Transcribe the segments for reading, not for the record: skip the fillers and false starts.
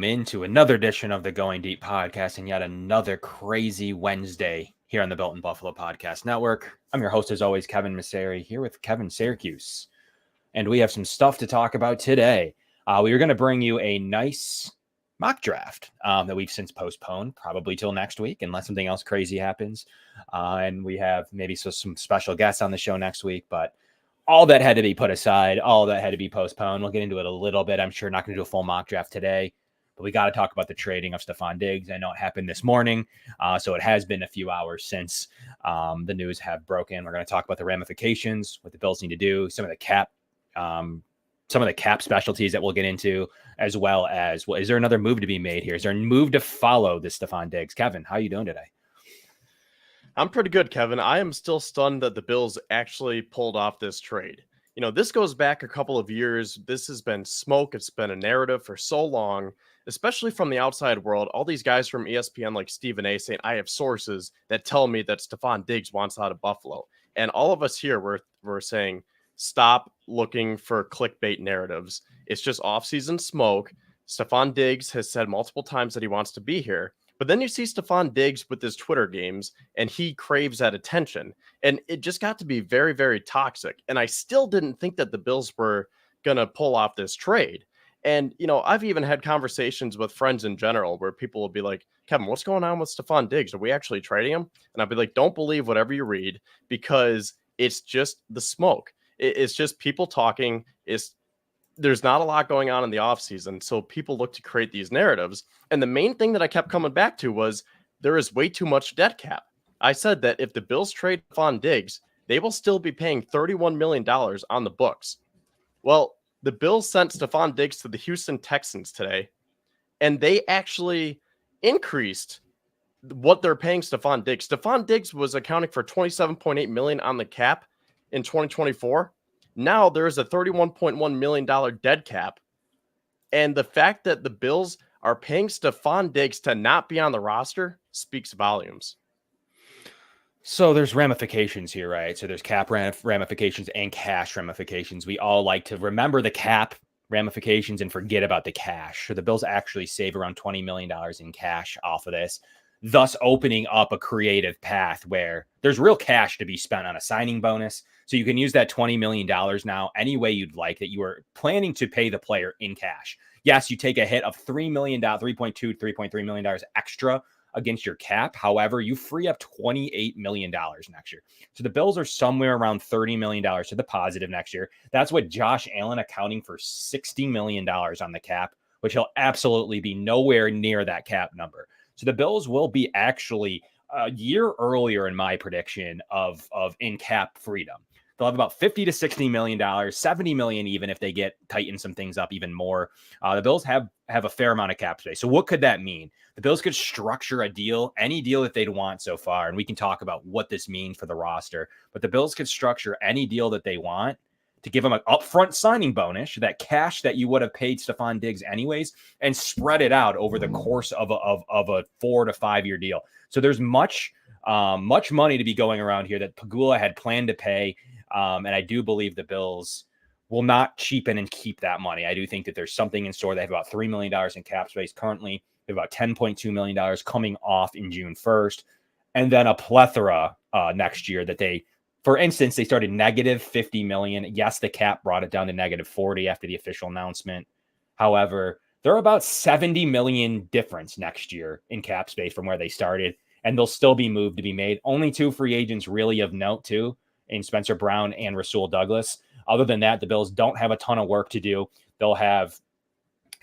into another edition of the Going Deep podcast and yet another crazy Wednesday here on the Built in Buffalo Podcast Network. I'm your host, as always, Kevin Massare, here with Kevin Siracuse. And we have some stuff to talk about today. We are going to bring you a nice mock draft that we've since postponed, probably till next week, unless something else crazy happens. And we have maybe some special guests on the show next week, but all that had to be put aside. All that had to be postponed. We'll get into it a little bit. I'm sure not going to do a full mock draft today, but we got to talk about the trading of Stefon Diggs. I know it happened this morning, so it has been a few hours since the news have broken. We're going to talk about the ramifications, what the Bills need to do, some of the cap specialties that we'll get into, as well as, well, is there another move to be made here? Is there a move to follow this Stefon Diggs? Kevin, how are you doing today? I'm pretty good, Kevin. I am still stunned that the Bills actually pulled off this trade. You know, this goes back a couple of years. This has been smoke. It's been a narrative for so long, especially from the outside world. All these guys from ESPN like Stephen A saying, I have sources that tell me that Stefon Diggs wants out of Buffalo. And all of us here, we're saying, stop looking for clickbait narratives. It's just off-season smoke. Stefon Diggs has said multiple times that he wants to be here. But then you see Stefon Diggs with his Twitter games, and he craves that attention. And it just got to be very, very toxic. And I still didn't think that the Bills were going to pull off this trade. And, you know, I've even had conversations with friends in general where people will be like, Kevin, what's going on with Stefon Diggs? Are we actually trading him? And I'll be like, don't believe whatever you read, because it's just the smoke. It's just people talking. There's not a lot going on in the offseason, so people look to create these narratives. And the main thing that I kept coming back to was there is way too much dead cap. I said that if the Bills trade Stefon Diggs, they will still be paying $31 million on the books. Well, the Bills sent Stefon Diggs to the Houston Texans today, and they actually increased what they're paying Stefon Diggs. Stefon Diggs was accounting for $27.8 million on the cap in 2024. Now there's a $31.1 million dead cap. And the fact that the Bills are paying Stefon Diggs to not be on the roster speaks volumes. So there's ramifications here, right? So there's cap ramifications and cash ramifications. We all like to remember the cap ramifications and forget about the cash. So the Bills actually save around $20 million in cash off of this, thus opening up a creative path where there's real cash to be spent on a signing bonus. So you can use that $20 million now any way you'd like that you are planning to pay the player in cash. Yes, you take a hit of $3 million, $3.3 million extra against your cap. However, you free up $28 million next year. So the Bills are somewhere around $30 million to the positive next year. That's what Josh Allen accounting for $60 million on the cap, which he'll absolutely be nowhere near that cap number. So the Bills will be actually a year earlier in my prediction of in cap freedom. They'll have about $50 to $60 million, $70 million even if they tighten some things up even more. The Bills have a fair amount of cap space. So what could that mean? The Bills could structure a deal, any deal that they'd want so far, and we can talk about what this means for the roster. But the Bills could structure any deal that they want to give them an upfront signing bonus, that cash that you would have paid Stefon Diggs anyways, and spread it out over the course of a 4 to 5 year deal. So there's much money to be going around here that Pagula had planned to pay. And I do believe the Bills will not cheapen and keep that money. I do think that there's something in store. They have about $3 million in cap space currently. They have about $10.2 million coming off in June 1st. And then a plethora next year that for instance, they started negative $50 million. Yes, the cap brought it down to negative 40 after the official announcement. However, they're about $70 million difference next year in cap space from where they started. And they'll still be moved to be made. Only two free agents really of note too, in Spencer Brown and Rasul Douglas. Other than that, the Bills don't have a ton of work to do. They'll have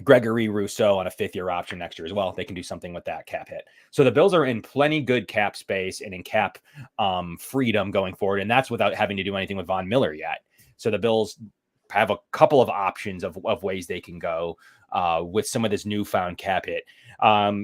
Gregory Rousseau on a 5th-year option next year as well. They can do something with that cap hit. So the Bills are in plenty good cap space and in cap freedom going forward, and that's without having to do anything with Von Miller yet. So the Bills have a couple of options of ways they can go with some of this newfound cap hit.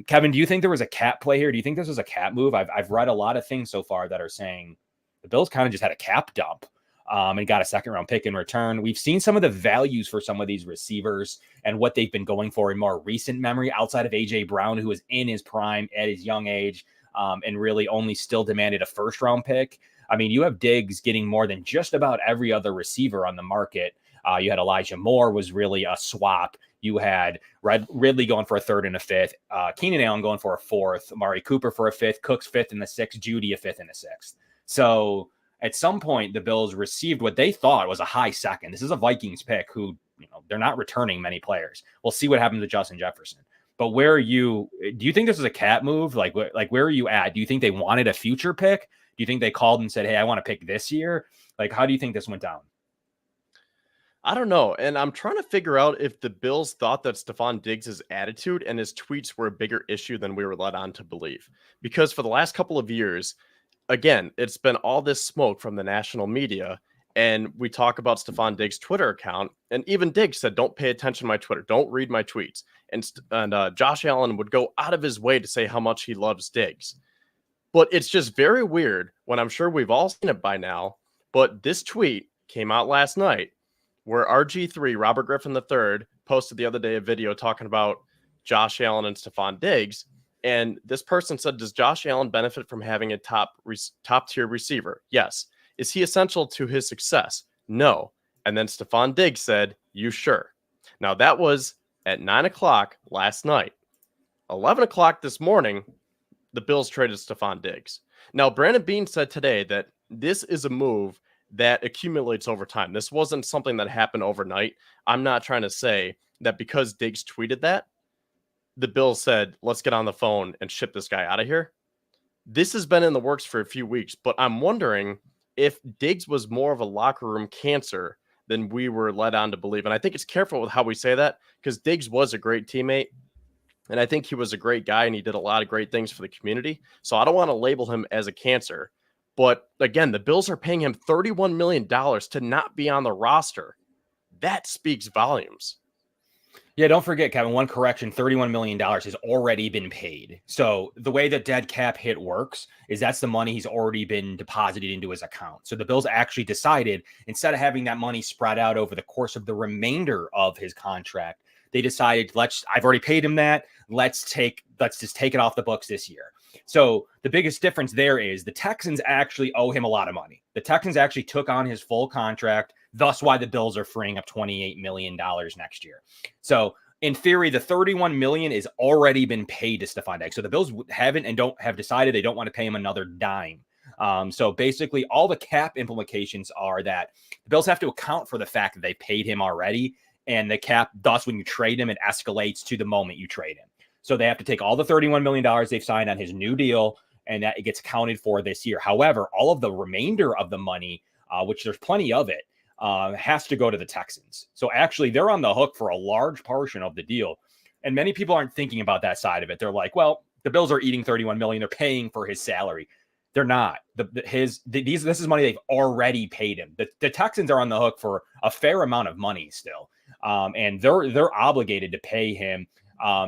Kevin, do you think there was a cap play here? Do you think this was a cap move? I've read a lot of things so far that are saying the Bills kind of just had a cap dump and got a 2nd-round pick in return. We've seen some of the values for some of these receivers and what they've been going for in more recent memory outside of A.J. Brown, who was in his prime at his young age and really only still demanded a 1st-round pick. I mean, you have Diggs getting more than just about every other receiver on the market. You had Elijah Moore was really a swap. You had Ridley going for a third and a fifth, Keenan Allen going for a fourth, Amari Cooper for a fifth, Cooks fifth and a sixth, Judy a fifth and a sixth. So at some point, the Bills received what they thought was a high second. This is a Vikings pick who, they're not returning many players. We'll see what happens to Justin Jefferson. But do you think this is a cap move? Like where are you at? Do you think they wanted a future pick? Do you think they called and said, hey, I want to pick this year? Like, how do you think this went down? I don't know. And I'm trying to figure out if the Bills thought that Stefon Diggs' attitude and his tweets were a bigger issue than we were led on to believe. Because for the last couple of years, again, it's been all this smoke from the national media. And we talk about Stefon Diggs' Twitter account. And even Diggs said, don't pay attention to my Twitter. Don't read my tweets. And Josh Allen would go out of his way to say how much he loves Diggs. But it's just very weird when I'm sure we've all seen it by now. But this tweet came out last night where RG3, Robert Griffin III, posted the other day a video talking about Josh Allen and Stefon Diggs. And this person said, does Josh Allen benefit from having a top-tier receiver? Yes. Is he essential to his success? No. And then Stefon Diggs said, you sure? Now, that was at 9 o'clock last night. 11 o'clock this morning, the Bills traded Stefon Diggs. Now, Brandon Beane said today that this is a move that accumulates over time. This wasn't something that happened overnight. I'm not trying to say that because Diggs tweeted that, the Bills said, let's get on the phone and ship this guy out of here. This has been in the works for a few weeks, but I'm wondering if Diggs was more of a locker room cancer than we were led on to believe. And I think it's careful with how we say that because Diggs was a great teammate. And I think he was a great guy and he did a lot of great things for the community. So I don't want to label him as a cancer. But again, the Bills are paying him $31 million to not be on the roster. That speaks volumes. Yeah, don't forget, Kevin, one correction, $31 million has already been paid. So the way the dead cap hit works is that's the money he's already been deposited into his account. So the Bills actually decided, instead of having that money spread out over the course of the remainder of his contract, they decided, I've already paid him that. Let's just take it off the books this year. So the biggest difference there is the Texans actually owe him a lot of money. The Texans actually took on his full contract. Thus why the Bills are freeing up $28 million next year. So in theory, the $31 million is already been paid to Stefon Diggs. So the Bills haven't and don't have decided they don't want to pay him another dime. So basically all the cap implications are that the Bills have to account for the fact that they paid him already. And the cap, thus when you trade him, it escalates to the moment you trade him. So they have to take all the $31 million they've signed on his new deal, and that it gets accounted for this year. However, all of the remainder of the money, which there's plenty of it, has to go to the Texans. So actually, they're on the hook for a large portion of the deal. And many people aren't thinking about that side of it. They're like, well, the Bills are eating $31 million. They're paying for his salary. They're not. This is money they've already paid him. The Texans are on the hook for a fair amount of money still. And they're obligated to pay him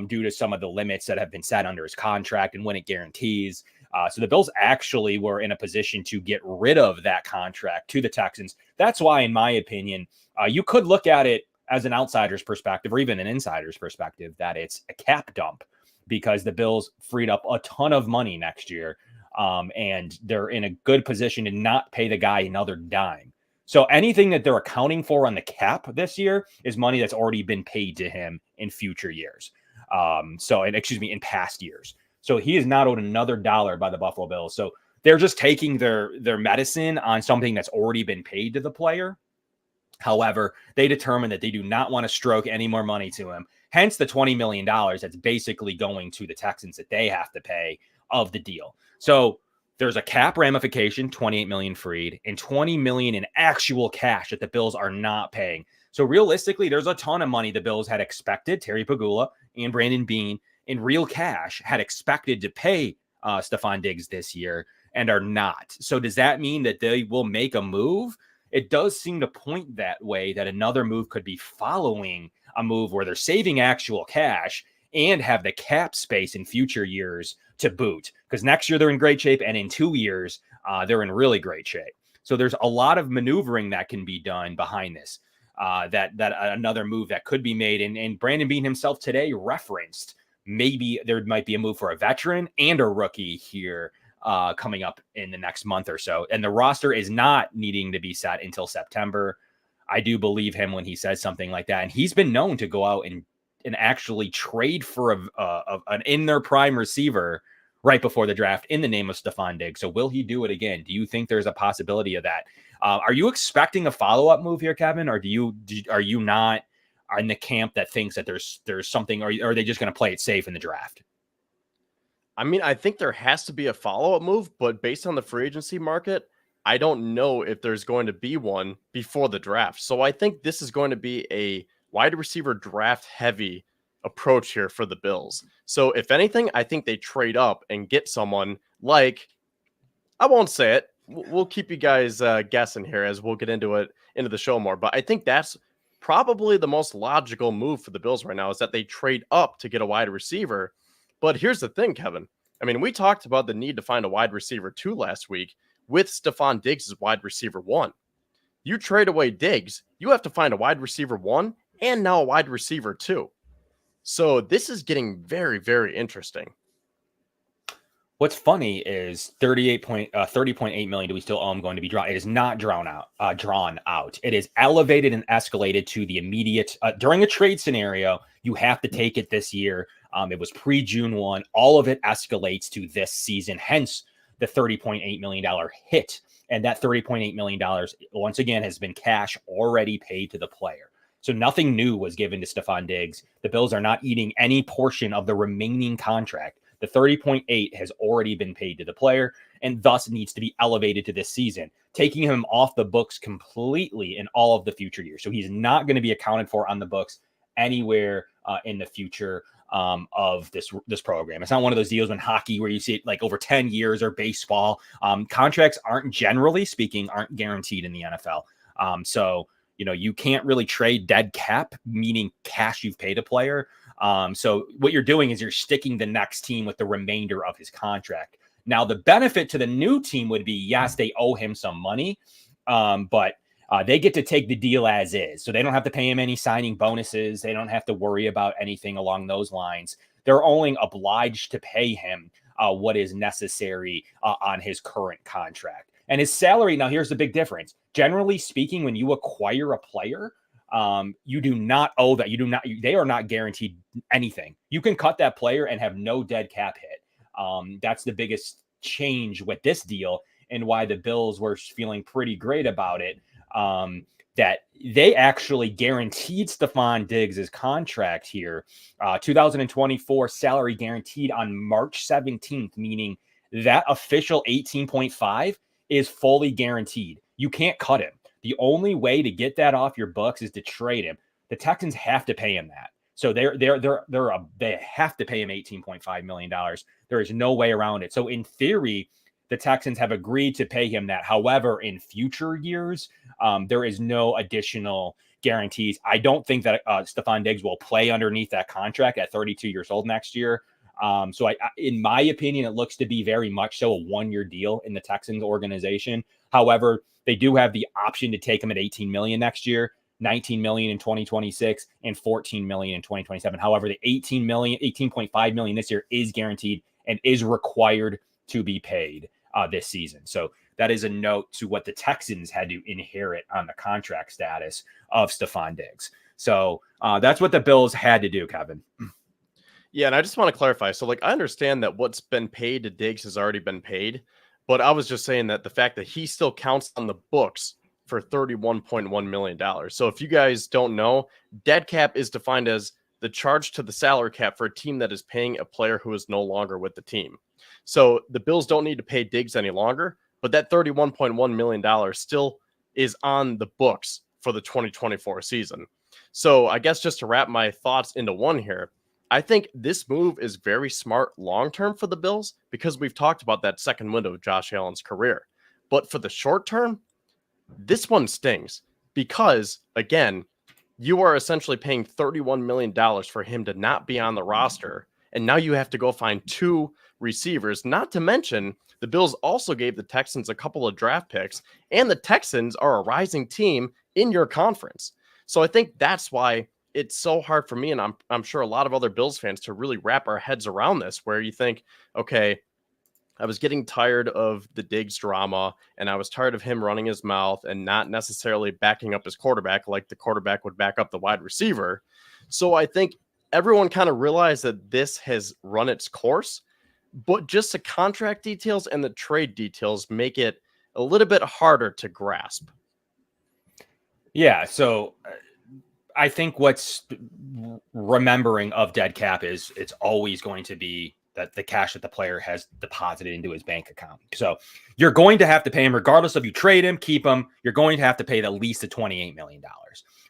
due to some of the limits that have been set under his contract and when it guarantees. So the Bills actually were in a position to get rid of that contract to the Texans. That's why, in my opinion, you could look at it as an outsider's perspective or even an insider's perspective that it's a cap dump because the Bills freed up a ton of money next year. And they're in a good position to not pay the guy another dime. So anything that they're accounting for on the cap this year is money that's already been paid to him in future years. In past years. So he is not owed another dollar by the Buffalo Bills. So they're just taking their medicine on something that's already been paid to the player. However, they determined that they do not want to stroke any more money to him. Hence the $20 million that's basically going to the Texans that they have to pay of the deal. So there's a cap ramification, $28 million freed, and $20 million in actual cash that the Bills are not paying. So realistically, there's a ton of money the Bills had expected, Terry Pagula and Brandon Beane, in real cash, had expected to pay Stefon Diggs this year and are not. So does that mean that they will make a move? It does seem to point that way, that another move could be following a move where they're saving actual cash and have the cap space in future years to boot. Because next year they're in great shape, and in 2 years, they're in really great shape. So there's a lot of maneuvering that can be done behind this. That another move that could be made. And Brandon Beane himself today referenced maybe there might be a move for a veteran and a rookie here coming up in the next month or so. And the roster is not needing to be set until September. I do believe him when he says something like that. And he's been known to go out and and actually trade for an in their prime receiver right before the draft in the name of Stefon Diggs. So will he do it again? Do you think there's a possibility of that? Are you expecting a follow-up move here, Kevin, or are you not in the camp that thinks that there's something, or are they just going to play it safe in the draft? I mean, I think there has to be a follow-up move, but based on the free agency market, I don't know if there's going to be one before the draft. So I think this is going to be a wide receiver draft heavy approach here for the Bills. So if anything, I think they trade up and get someone like, I won't say it. We'll keep you guys guessing here as we'll get into the show more. But I think that's probably the most logical move for the Bills right now, is that they trade up to get a wide receiver. But here's the thing, Kevin. I mean, we talked about the need to find a wide receiver 2 last week with Stefon Diggs as wide receiver 1. You trade away Diggs, you have to find a wide receiver 1 and now a wide receiver 2. So this is getting very, very interesting. What's funny is 30.8 million. Do we still owe him going to be drawn? It is not drawn out. It is elevated and escalated to the immediate during a trade scenario. You have to take it this year. It was pre-June 1. All of it escalates to this season. Hence the $30.8 million hit. And that $30.8 million, once again, has been cash already paid to the player. So nothing new was given to Stefon Diggs. The Bills are not eating any portion of the remaining contract. The 30.8 has already been paid to the player and thus needs to be elevated to this season, taking him off the books completely in all of the future years. So he's not going to be accounted for on the books anywhere in the future of this program. It's not one of those deals in hockey where you see it like over 10 years, or baseball. Contracts generally speaking, aren't guaranteed in the NFL. So, you can't really trade dead cap, meaning cash you've paid a player. So what you're doing is you're sticking the next team with the remainder of his contract. Now, the benefit to the new team would be, yes, they owe him some money, but they get to take the deal as is. So they don't have to pay him any signing bonuses. They don't have to worry about anything along those lines. They're only obliged to pay him what is necessary on his current contract. And his salary, now here's the big difference. Generally speaking, when you acquire a player, you do not owe that. They are not guaranteed anything. You can cut that player and have no dead cap hit. That's the biggest change with this deal, and why the Bills were feeling pretty great about it. That they actually guaranteed Stefon Diggs' contract here, 2024 salary guaranteed on March 17th, meaning that official 18.5 is fully guaranteed. You can't cut him. The only way to get that off your books is to trade him. The Texans have to pay him that. So they have to pay him $18.5 million. There is no way around it. So in theory, the Texans have agreed to pay him that. However, in future years, there is no additional guarantees. I don't think that Stefon Diggs will play underneath that contract at 32 years old next year. So in my opinion, it looks to be very much so a one-year deal in the Texans organization. However, they do have the option to take him at 18 million next year, 19 million in 2026, and 14 million in 2027. However, the 18.5 million this year is guaranteed and is required to be paid this season. So that is a note to what the Texans had to inherit on the contract status of Stefon Diggs. So that's what the Bills had to do, Kevin. Yeah, and I just want to clarify. So, I understand that what's been paid to Diggs has already been paid, but I was just saying that the fact that he still counts on the books for $31.1 million. So if you guys don't know, dead cap is defined as the charge to the salary cap for a team that is paying a player who is no longer with the team. So the Bills don't need to pay Diggs any longer, but that $31.1 million still is on the books for the 2024 season. So I guess just to wrap my thoughts into one here, I think this move is very smart long-term for the Bills because we've talked about that second window of Josh Allen's career. But for the short term, this one stings because, again, you are essentially paying $31 million for him to not be on the roster. And now you have to go find 2 receivers, not to mention the Bills also gave the Texans a couple of draft picks, and the Texans are a rising team in your conference. So I think that's why it's so hard for me, and I'm sure a lot of other Bills fans, to really wrap our heads around this, where you think, okay, I was getting tired of the Diggs drama, and I was tired of him running his mouth and not necessarily backing up his quarterback like the quarterback would back up the wide receiver. So I think everyone kind of realized that this has run its course, but just the contract details and the trade details make it a little bit harder to grasp. Yeah. So I think what's remembering of dead cap is it's always going to be that the cash that the player has deposited into his bank account. So you're going to have to pay him regardless of you trade him, keep him. You're going to have to pay at least the $28 million.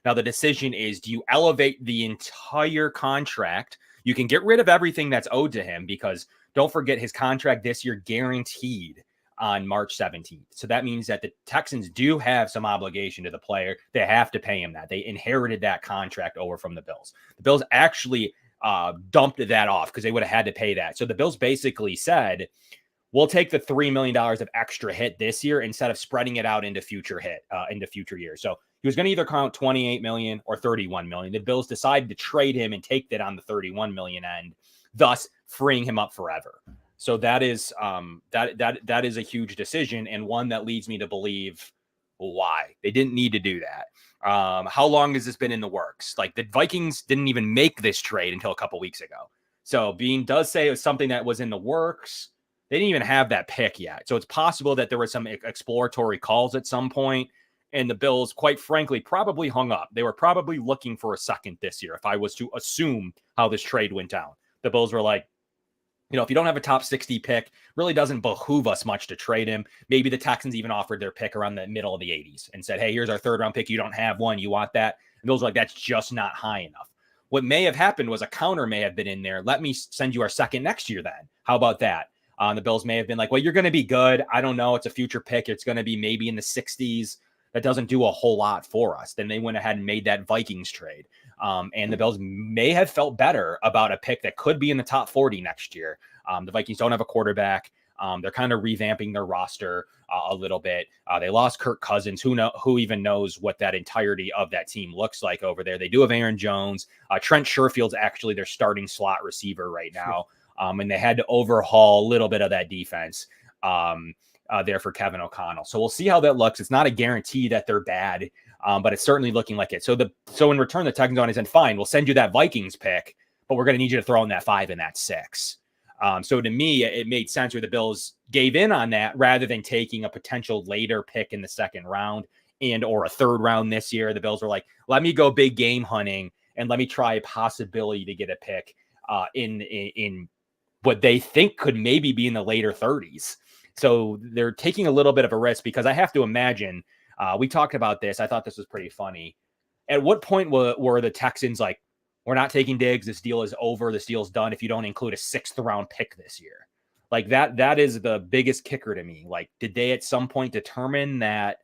Now, the decision is, do you elevate the entire contract? You can get rid of everything that's owed to him because don't forget his contract this year guaranteed on March 17th. So that means that the Texans do have some obligation to the player. They have to pay him that. They inherited that contract over from the Bills. The Bills actually dumped that off because they would have had to pay that. So the Bills basically said, we'll take the $3 million of extra hit this year instead of spreading it out into future years. So he was going to either count 28 million or 31 million. The Bills decided to trade him and take that on the 31 million end, thus freeing him up forever. So that is that is a huge decision, and one that leads me to believe why they didn't need to do that. How long has this been in the works? Like the Vikings didn't even make this trade until a couple weeks ago. So Bean does say it was something that was in the works. They didn't even have that pick yet. So it's possible that there were some exploratory calls at some point, and the Bills, quite frankly, probably hung up. They were probably looking for a second this year, if I was to assume how this trade went down. The Bills were like, if you don't have a top 60 pick, really doesn't behoove us much to trade him. Maybe the Texans even offered their pick around the middle of the 80s and said, hey, here's our third round pick. You don't have one. You want that? And those were like, that's just not high enough. What may have happened was a counter may have been in there. Let me send you our second next year then. How about that? The Bills may have been like, well, you're going to be good. I don't know. It's a future pick. It's going to be maybe in the 60s. That doesn't do a whole lot for us. Then they went ahead and made that Vikings trade. And the Bills may have felt better about a pick that could be in the top 40 next year. The Vikings don't have a quarterback. They're kind of revamping their roster a little bit. They lost Kirk Cousins. Who even knows what that entirety of that team looks like over there? They do have Aaron Jones. Trent Sherfield's actually their starting slot receiver right now. And they had to overhaul a little bit of that defense there for Kevin O'Connell. So we'll see how that looks. It's not a guarantee that they're bad, but it's certainly looking like it. So in return, the Texans on his end, fine, we'll send you that Vikings pick, but we're going to need you to throw in that 5 and that 6. So to me, it made sense where the Bills gave in on that rather than taking a potential later pick in the second round or a third round this year. The Bills were like, let me go big game hunting and let me try a possibility to get a pick in what they think could maybe be in the later 30s. So they're taking a little bit of a risk because I have to imagine, we talked about this. I thought this was pretty funny. At what point were the Texans like, we're not taking Diggs. This deal is over. This deal's done if you don't include a 6th round pick this year. Like that is the biggest kicker to me. Like, did they at some point determine that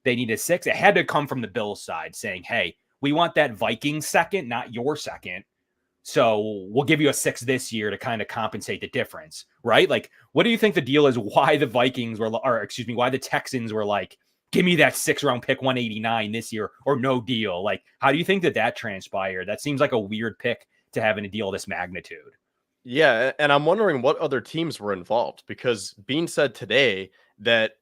they need a 6? It had to come from the Bills side saying, hey, we want that Vikings second, not your second. So we'll give you a 6 this year to kind of compensate the difference, right? Like, what do you think the deal is? Why the why the Texans were like, give me that 6th round pick 189 this year or no deal? Like, how do you think that transpired? That seems like a weird pick to have in a deal this magnitude. Yeah, and I'm wondering what other teams were involved because Bean said today that,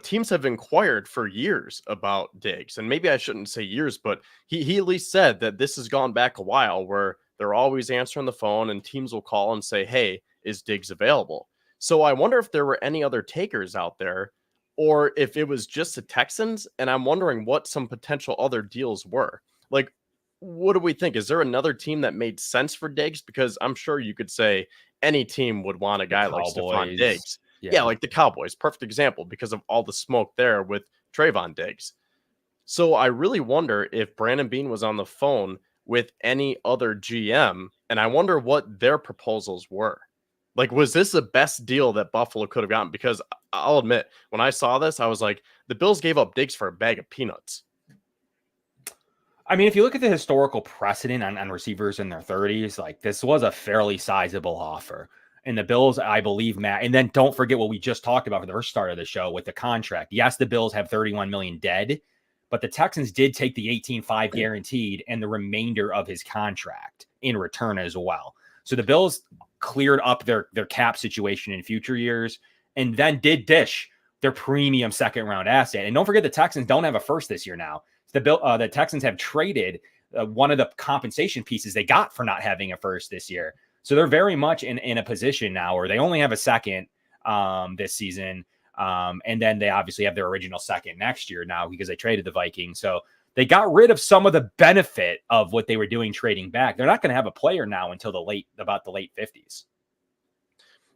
teams have inquired for years about Diggs. And maybe I shouldn't say years, but he at least said that this has gone back a while where they're always answering the phone and teams will call and say, hey, is Diggs available? So I wonder if there were any other takers out there or if it was just the Texans. And I'm wondering what some potential other deals were. Like, what do we think? Is there another team that made sense for Diggs? Because I'm sure you could say any team would want a guy like Stefon Diggs. Yeah, like the Cowboys. Perfect example because of all the smoke there with Trayvon Diggs. So I really wonder if Brandon Beane was on the phone with any other GM, and I wonder what their proposals were. Like, was this the best deal that Buffalo could have gotten? Because I'll admit, when I saw this, I was like, the Bills gave up Diggs for a bag of peanuts. I mean, if you look at the historical precedent on receivers in their 30s, like this was a fairly sizable offer. And the Bills, I believe, Matt, and then don't forget what we just talked about for the first start of the show with the contract. Yes, the Bills have 31 million dead, but the Texans did take the 18.5 guaranteed and the remainder of his contract in return as well. So the Bills cleared up their cap situation in future years and then did dish their premium second round asset. And don't forget the Texans don't have a first this year now. The Texans have traded one of the compensation pieces they got for not having a first this year. So they're very much in a position now where they only have a second this season. And then they obviously have their original second next year now because they traded the Vikings. So they got rid of some of the benefit of what they were doing trading back. They're not going to have a player now until about the late 50s.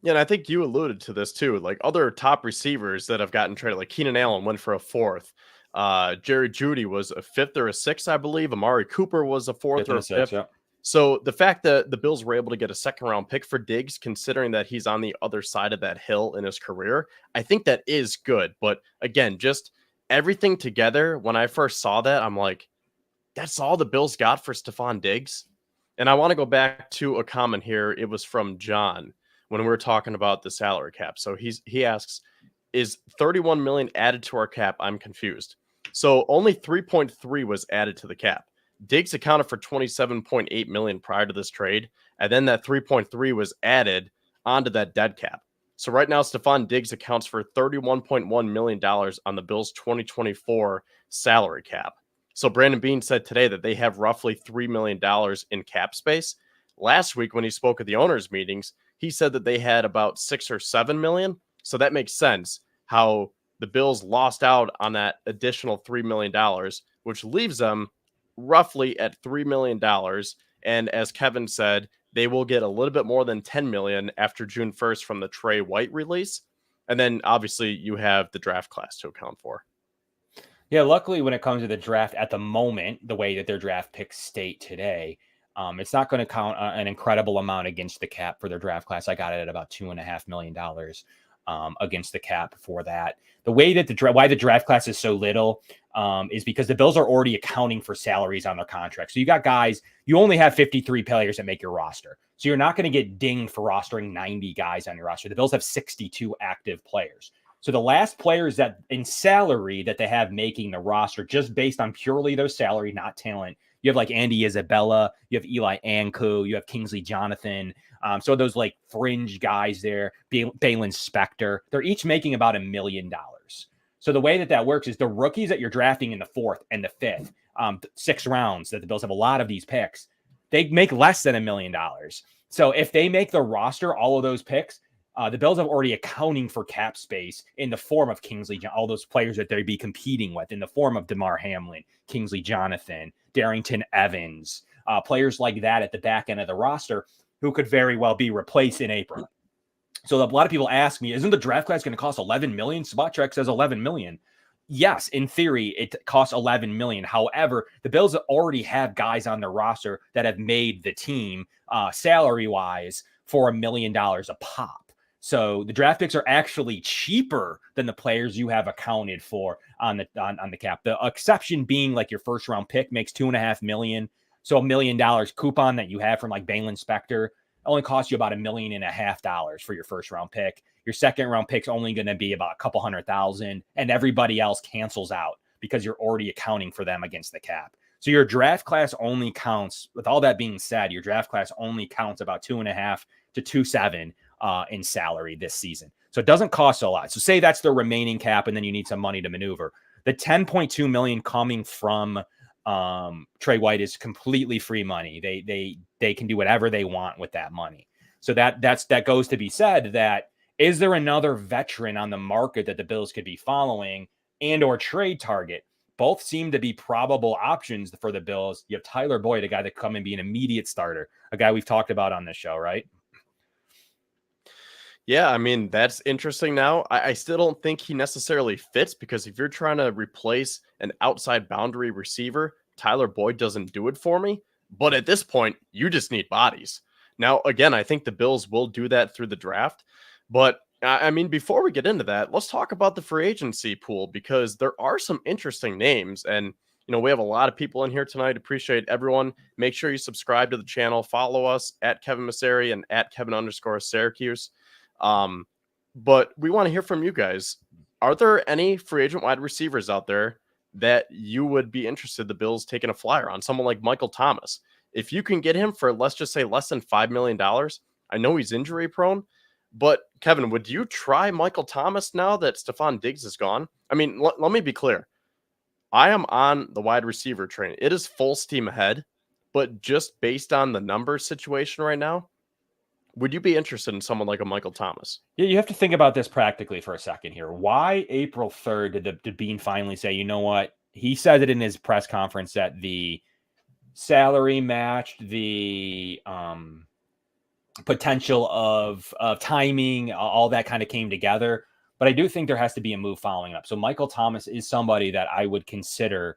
Yeah, and I think you alluded to this too. Like other top receivers that have gotten traded, like Keenan Allen went for a fourth. Jerry Jeudy was a fifth or a sixth, I believe. Amari Cooper was a fourth or a fifth. Yeah. So the fact that the Bills were able to get a second round pick for Diggs, considering that he's on the other side of that hill in his career, I think that is good. But again, just everything together, when I first saw that, I'm like, that's all the Bills got for Stefon Diggs. And I want to go back to a comment here. It was from John when we were talking about the salary cap. So he asks, is 31 million added to our cap? I'm confused. So only 3.3 was added to the cap. Diggs accounted for 27.8 million prior to this trade, and then that 3.3 was added onto that dead cap. So right now, Stefon Diggs accounts for $31.1 million on the Bills' 2024 salary cap. So Brandon Beane said today that they have roughly $3 million in cap space. Last week, when he spoke at the owners' meetings, he said that they had about 6 or 7 million. So that makes sense how the Bills lost out on that additional $3 million, which leaves them roughly at $3 million. And as Kevin said, they will get a little bit more than 10 million after June 1st from the Trey White release. And then obviously you have the draft class to account for. Yeah, luckily when it comes to the draft at the moment, the way that their draft picks state today, it's not going to count an incredible amount against the cap for their draft class. I got it at about $2.5 million against the cap for that. The way that why the draft class is so little is because the Bills are already accounting for salaries on their contracts. So you got guys, you only have 53 players that make your roster. So you're not going to get dinged for rostering 90 guys on your roster. The Bills have 62 active players. So the last players that in salary that they have making the roster, just based on purely their salary, not talent, you have like Andy Isabella, you have Eli Anku, you have Kingsley Jonathan. So those like fringe guys there, Balin Spector, they're each making about $1 million. So the way that works is the rookies that you're drafting in the 4th and the 5th, 6 rounds that the Bills have a lot of these picks, they make less than $1 million. So if they make the roster, all of those picks, the Bills have already accounting for cap space in the form of Kingsley, all those players that they'd be competing with in the form of DeMar Hamlin, Kingsley Jonathan, Darrington Evans, players like that at the back end of the roster who could very well be replaced in April. So a lot of people ask me, isn't the draft class going to cost 11 million? Spot-Check says 11 million. Yes, in theory, it costs 11 million. However, the Bills already have guys on their roster that have made the team salary-wise for $1 million a pop. So the draft picks are actually cheaper than the players you have accounted for on the cap. The exception being like your first round pick makes $2.5 million. So $1 million coupon that you have from like Balin Spector only costs you about $1.5 million for your first round pick. Your second round pick's only going to be about a couple $100,000, and everybody else cancels out because you're already accounting for them against the cap. So your draft class only counts, with all that being said, your draft class only counts about 2.5 to 2.7 in salary this season. So it doesn't cost a lot. So say that's the remaining cap, and then you need some money to maneuver. The 10.2 million coming from Trey White is completely free money. They can do whatever they want with that money. So that goes to be said that is there another veteran on the market that the Bills could be following and or trade target? Both seem to be probable options for the Bills. You have Tyler Boyd, a guy that come and be an immediate starter, a guy we've talked about on this show, right? Yeah, I mean, that's interesting now. I still don't think he necessarily fits because if you're trying to replace an outside boundary receiver, Tyler Boyd doesn't do it for me. But at this point, you just need bodies. Now, again, I think the Bills will do that through the draft. But I mean, before we get into that, let's talk about the free agency pool because there are some interesting names. And, you know, we have a lot of people in here tonight. Appreciate everyone. Make sure you subscribe to the channel. Follow us at Kevin Massare and at Kevin_Syracuse. But we want to hear from you guys. Are there any free agent wide receivers out there that you would be interested the Bills taking a flyer on? Someone like Michael Thomas. If you can get him for, let's just say, less than $5 million, I know he's injury prone, but Kevin, would you try Michael Thomas now that Stefon Diggs is gone? I mean, let me be clear. I am on the wide receiver train. It is full steam ahead. But just based on the numbers situation right now, would you be interested in someone like a Michael Thomas? Yeah, you have to think about this practically for a second here. Why April 3rd did Bean finally say, you know what? He said it in his press conference that the salary matched the potential of timing, all that kind of came together. But I do think there has to be a move following up. So Michael Thomas is somebody that I would consider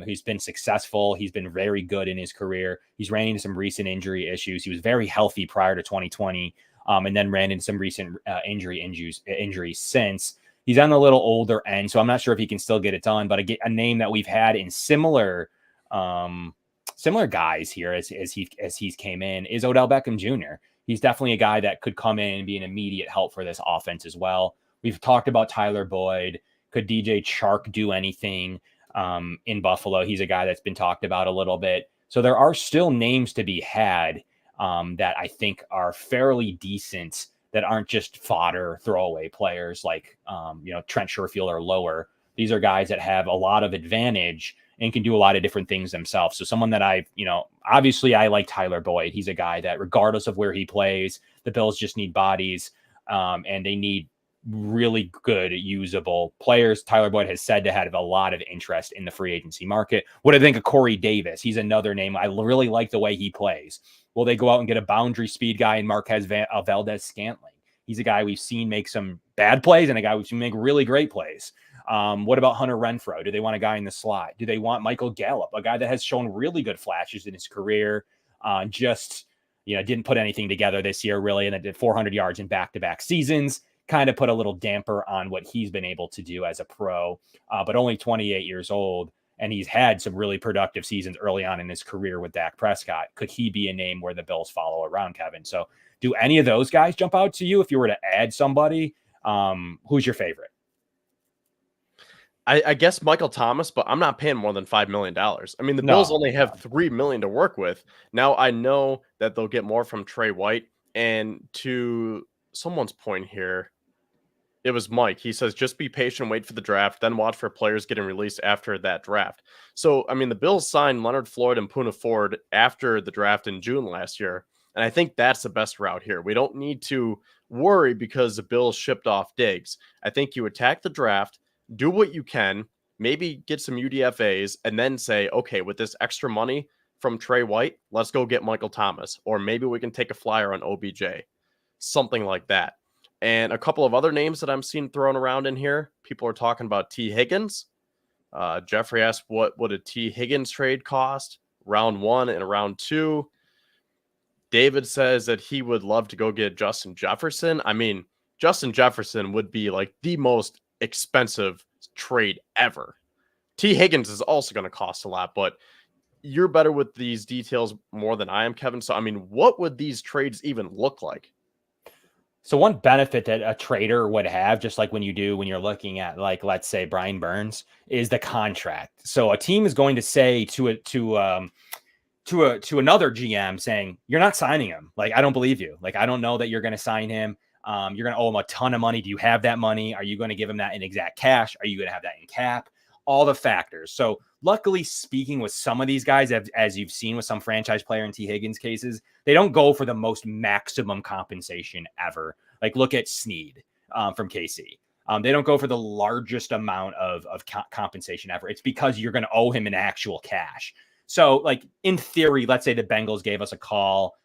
who's been successful. He's been very good in his career. He's ran into some recent injury issues. He was very healthy prior to 2020, and then ran into some recent injuries since. He's on the little older end, so I'm not sure if he can still get it done. But a name that we've had in similar guys here as he's came in is Odell Beckham Jr. He's definitely a guy that could come in and be an immediate help for this offense as well. We've talked about Tyler Boyd. Could DJ Chark do anything in Buffalo? He's a guy that's been talked about a little bit. So there are still names to be had that I think are fairly decent, that aren't just fodder throwaway players like Trent Sherfield or lower. These are guys that have a lot of advantage and can do a lot of different things themselves. So someone that obviously I like Tyler Boyd. He's a guy that regardless of where he plays, the Bills just need bodies and they need really good usable players. Tyler Boyd has said to have a lot of interest in the free agency market. What do I think of Corey Davis? He's another name. I really like the way he plays. Will they go out and get a boundary speed guy in Marquez Valdez-Scantling? He's a guy we've seen make some bad plays and a guy we've seen make really great plays. What about Hunter Renfrow? Do they want a guy in the slot? Do they want Michael Gallup, a guy that has shown really good flashes in his career? Didn't put anything together this year really, and it did 400 yards in back-to-back seasons. Kind of put a little damper on what he's been able to do as a pro, but only 28 years old. And he's had some really productive seasons early on in his career with Dak Prescott. Could he be a name where the Bills follow around, Kevin? So do any of those guys jump out to you if you were to add somebody? Who's your favorite? I guess Michael Thomas, but I'm not paying more than $5 million. I mean, the Bills only have $3 million to work with. Now, I know that they'll get more from Trey White. And to someone's point here, it was Mike. He says, just be patient, wait for the draft, then watch for players getting released after that draft. So, I mean, the Bills signed Leonard Floyd and Poona Ford after the draft in June last year. And I think that's the best route here. We don't need to worry because the Bills shipped off Diggs. I think you attack the draft, do what you can, maybe get some UDFAs, and then say, okay, with this extra money from Trey White, let's go get Michael Thomas. Or maybe we can take a flyer on OBJ. Something like that. And a couple of other names that I'm seeing thrown around in here. People are talking about T. Higgins. Jeffrey asked, what would a T. Higgins trade cost? Round 1 and round 2. David says that he would love to go get Justin Jefferson. I mean, Justin Jefferson would be like the most expensive trade ever. T. Higgins is also going to cost a lot, but you're better with these details more than I am, Kevin. So, I mean, what would these trades even look like? So one benefit that a trader would have, just like when you're looking at, like, let's say Brian Burns, is the contract. So a team is going to say to another GM saying, you're not signing him. Like, I don't believe you. Like, I don't know that you're going to sign him. You're going to owe him a ton of money. Do you have that money? Are you going to give him that in exact cash? Are you going to have that in cap? All the factors. So luckily speaking, with some of these guys, as you've seen with some franchise player in T. Higgins cases, they don't go for the most maximum compensation ever. Like, look at Snead from KC. They don't go for the largest amount of compensation ever. It's because you're going to owe him in actual cash. So, like, in theory, let's say the Bengals gave us a call.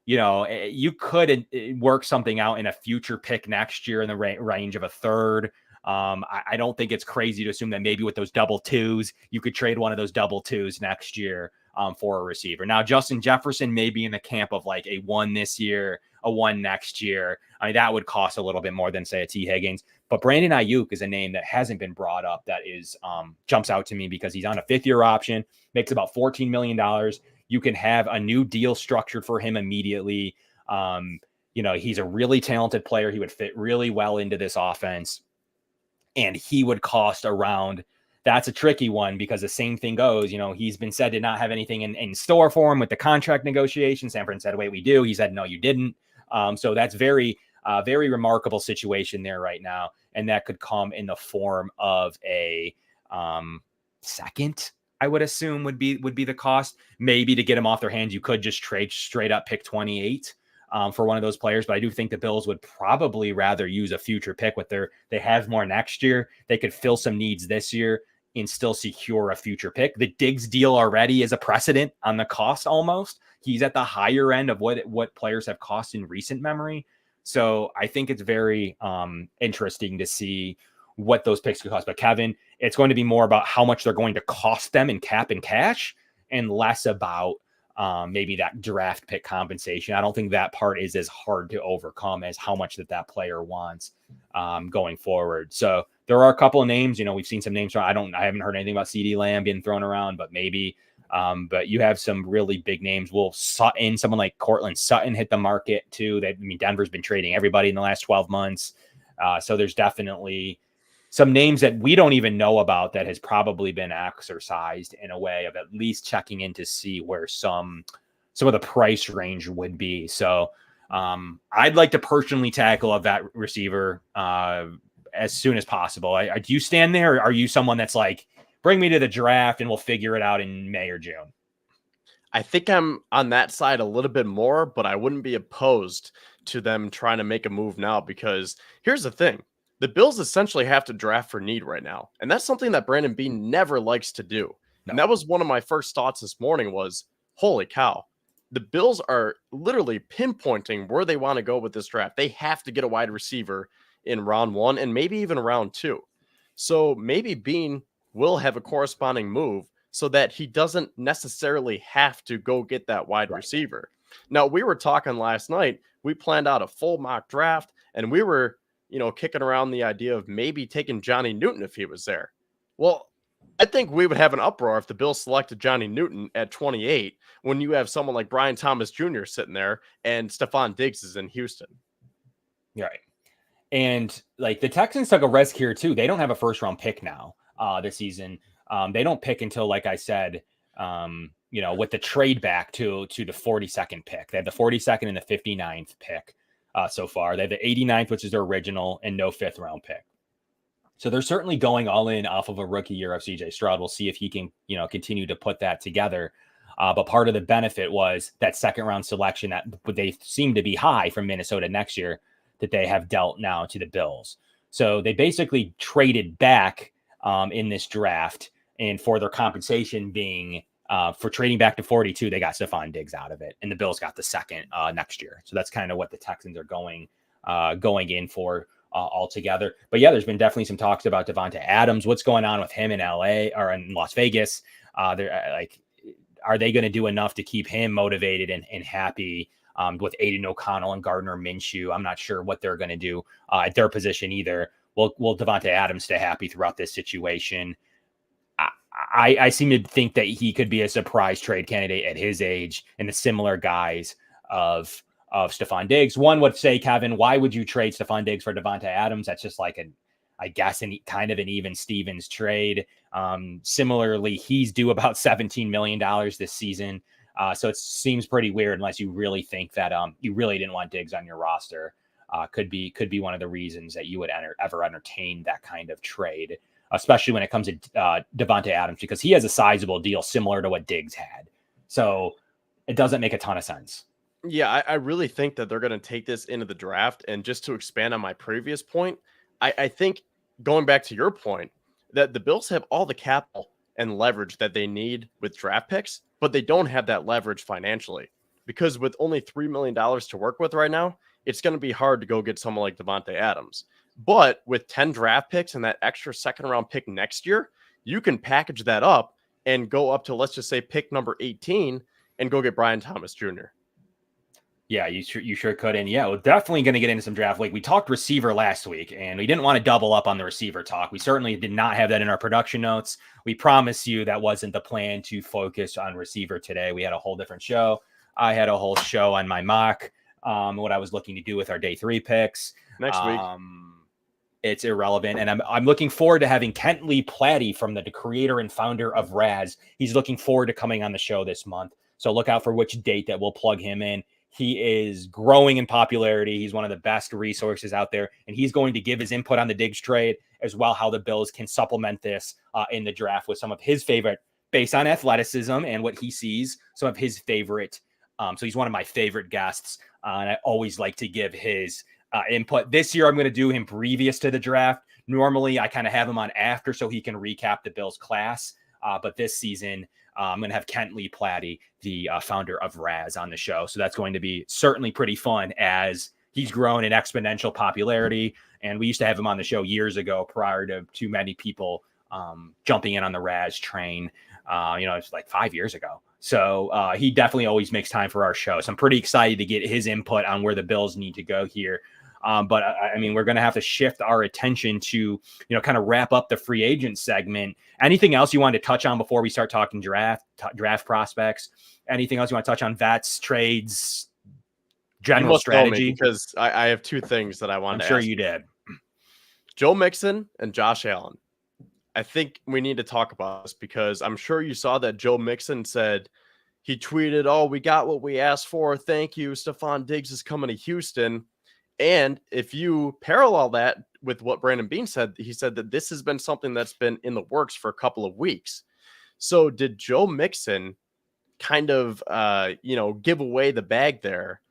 You could work something out in a future pick next year in the range of a third. I don't think it's crazy to assume that maybe with those double twos, you could trade one of those double twos next year for a receiver. Now, Justin Jefferson may be in the camp of like a 1 this year, a 1 next year. I mean, that would cost a little bit more than, say, a T. Higgins. But Brandon Ayuk is a name that hasn't been brought up that is jumps out to me because he's on a 5th-year option, makes about $14 million. You can have a new deal structured for him immediately. He's a really talented player. He would fit really well into this offense. And he would cost around, that's a tricky one because the same thing goes, he's been said to not have anything in store for him with the contract negotiation. San Fran said, wait, we do. He said, no, you didn't. So that's very remarkable situation there right now. And that could come in the form of a second I would assume would be the cost. Maybe to get him off their hands, you could just trade straight up pick 28 for one of those players. But I do think the Bills would probably rather use a future pick with they have more next year. They could fill some needs this year and still secure a future pick. The Diggs deal already is a precedent on the cost almost. He's at the higher end of what players have cost in recent memory. So I think it's very interesting to see what those picks could cost. But Kevin, it's going to be more about how much they're going to cost them in cap and cash and less about maybe that draft pick compensation. I don't think that part is as hard to overcome as how much that player wants going forward. So there are a couple of names, we've seen some names. I haven't heard anything about CD Lamb being thrown around, but maybe, but you have some really big names. Will Sutton, someone like Cortland Sutton hit the market too. Denver's been trading everybody in the last 12 months. So there's definitely some names that we don't even know about that has probably been exercised in a way of at least checking in to see where some of the price range would be. So I'd like to personally tackle a vet receiver as soon as possible. Do you stand there, or are you someone that's like, bring me to the draft and we'll figure it out in May or June? I think I'm on that side a little bit more, but I wouldn't be opposed to them trying to make a move now, because here's the thing. The Bills essentially have to draft for need right now. And that's something that Brandon Beane never likes to do. No. And that was one of my first thoughts this morning was, holy cow, the Bills are literally pinpointing where they want to go with this draft. They have to get a wide receiver in round 1 and maybe even round 2. So maybe Beane will have a corresponding move so that he doesn't necessarily have to go get that wide receiver. Now, we were talking last night. We planned out a full mock draft, and we were kicking around the idea of maybe taking Johnny Newton if he was there. Well, I think we would have an uproar if the Bills selected Johnny Newton at 28 when you have someone like Brian Thomas Jr. sitting there and Stefon Diggs is in Houston. Right. And like the Texans took a risk here too. They don't have a first round pick now this season. They don't pick until, like I said, with the trade back to the 42nd pick. They have the 42nd and the 59th pick. So far. They have the 89th, which is their original, and no 5th round pick. So they're certainly going all in off of a rookie year of CJ Stroud. We'll see if he can, continue to put that together. But part of the benefit was that 2nd round selection that they seem to be high from Minnesota next year that they have dealt now to the Bills. So they basically traded back in this draft, and for their compensation being for trading back to 42, they got Stefon Diggs out of it, and the Bills got the 2nd next year. So that's kind of what the Texans are going in for altogether. But yeah, there's been definitely some talks about Davante Adams. What's going on with him in LA or in Las Vegas? Are they going to do enough to keep him motivated and happy with Aiden O'Connell and Gardner Minshew? I'm not sure what they're going to do at their position either. Will Davante Adams stay happy throughout this situation? I seem to think that he could be a surprise trade candidate at his age and the similar guys of Stefon Diggs. One would say, Kevin, why would you trade Stefon Diggs for Davante Adams? That's just like kind of an even Stevens trade. Similarly, he's due about $17 million this season. So it seems pretty weird unless you really think that you really didn't want Diggs on your roster. Could be one of the reasons that you would ever entertain that kind of trade, especially when it comes to Davante Adams, because he has a sizable deal similar to what Diggs had. So it doesn't make a ton of sense. Yeah, I really think that they're going to take this into the draft. And just to expand on my previous point, I think going back to your point, that the Bills have all the capital and leverage that they need with draft picks, but they don't have that leverage financially, because with only $3 million to work with right now, it's going to be hard to go get someone like Davante Adams. But with 10 draft picks and that extra 2nd round pick next year, you can package that up and go up to, let's just say, pick number 18 and go get Brian Thomas Jr. Yeah, you sure could. And yeah, we're definitely going to get into some draft. Like we talked receiver last week, and we didn't want to double up on the receiver talk. We certainly did not have that in our production notes. We promise you that wasn't the plan to focus on receiver today. We had a whole different show. I had a whole show on my mock, what I was looking to do with our day 3 picks. Next week. It's irrelevant. And I'm looking forward to having Kent Lee Platty from the creator and founder of Raz. He's looking forward to coming on the show this month. So look out for which date that we'll plug him in. He is growing in popularity. He's one of the best resources out there, and he's going to give his input on the Diggs trade as well, how the Bills can supplement this in the draft with some of his favorite based on athleticism and what he sees, some of his favorite. So he's one of my favorite guests, and I always like to give his input. This year, I'm going to do him previous to the draft. Normally, I kind of have him on after so he can recap the Bills class. But this season, I'm going to have Kent Lee Platty, the founder of Raz, on the show. So that's going to be certainly pretty fun as he's grown in exponential popularity. And we used to have him on the show years ago prior to too many people jumping in on the Raz train. It's like 5 years ago. So he definitely always makes time for our show. So I'm pretty excited to get his input on where the Bills need to go here. But I mean, we're going to have to shift our attention to, kind of wrap up the free agent segment. Anything else you wanted to touch on before we start talking draft prospects? Anything else you want to touch on? Vets, trades, general strategy? Because I have two things that I wanted to ask. I'm sure you did. Joe Mixon and Josh Allen. I think we need to talk about this because I'm sure you saw that Joe Mixon said, he tweeted, "Oh, we got what we asked for. Thank you. Stefon Diggs is coming to Houston." And if you parallel that with what Brandon Beane said, he said that this has been something that's been in the works for a couple of weeks. So did Joe Mixon kind of, give away the bag there?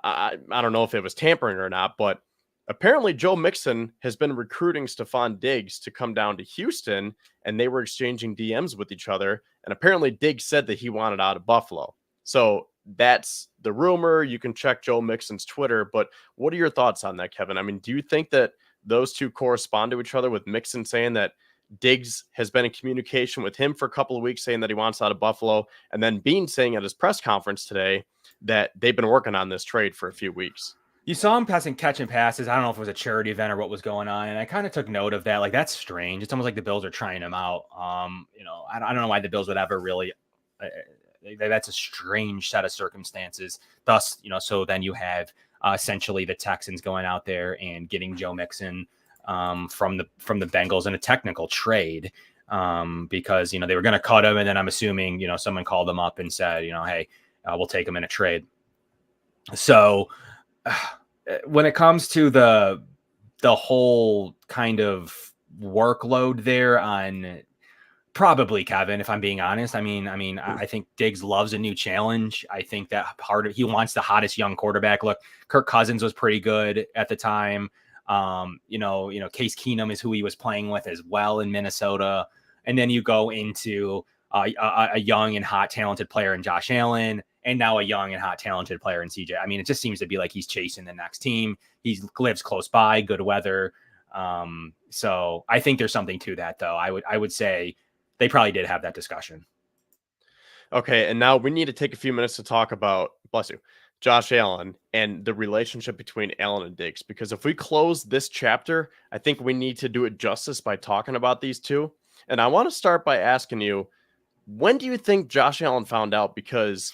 I don't know if it was tampering or not, but apparently Joe Mixon has been recruiting Stefon Diggs to come down to Houston, and they were exchanging DMs with each other. And apparently Diggs said that he wanted out of Buffalo. So that's the rumor. You can check Joe Mixon's Twitter, but what are your thoughts on that, Kevin? I mean, do you think that those two correspond to each other, with Mixon saying that Diggs has been in communication with him for a couple of weeks saying that he wants out of Buffalo, and then Beane saying at his press conference today that they've been working on this trade for a few weeks? You saw him catching passes. I don't know if it was a charity event or what was going on. And I kind of took note of that. Like, that's strange. It's almost like the Bills are trying him out. I don't know why the Bills would ever really, that's a strange set of circumstances. Thus, so then you have essentially the Texans going out there and getting Joe Mixon from the Bengals in a technical trade because, they were going to cut him. And then I'm assuming, someone called them up and said, hey, we'll take him in a trade. So, when it comes to the whole kind of workload there on probably Kevin, if I'm being honest, I think Diggs loves a new challenge. I think that he wants the hottest young quarterback. Look, Kirk Cousins was pretty good at the time. Case Keenum is who he was playing with as well in Minnesota. And then you go into a young and hot, talented player in Josh Allen, and now a young and hot, talented player in CJ. I mean, it just seems to be like he's chasing the next team. He lives close by, good weather. So I think there's something to that, though. I would say they probably did have that discussion. Okay, and now we need to take a few minutes to talk about, bless you, Josh Allen and the relationship between Allen and Diggs. Because if we close this chapter, I think we need to do it justice by talking about these two. And I want to start by asking you, when do you think Josh Allen found out? Because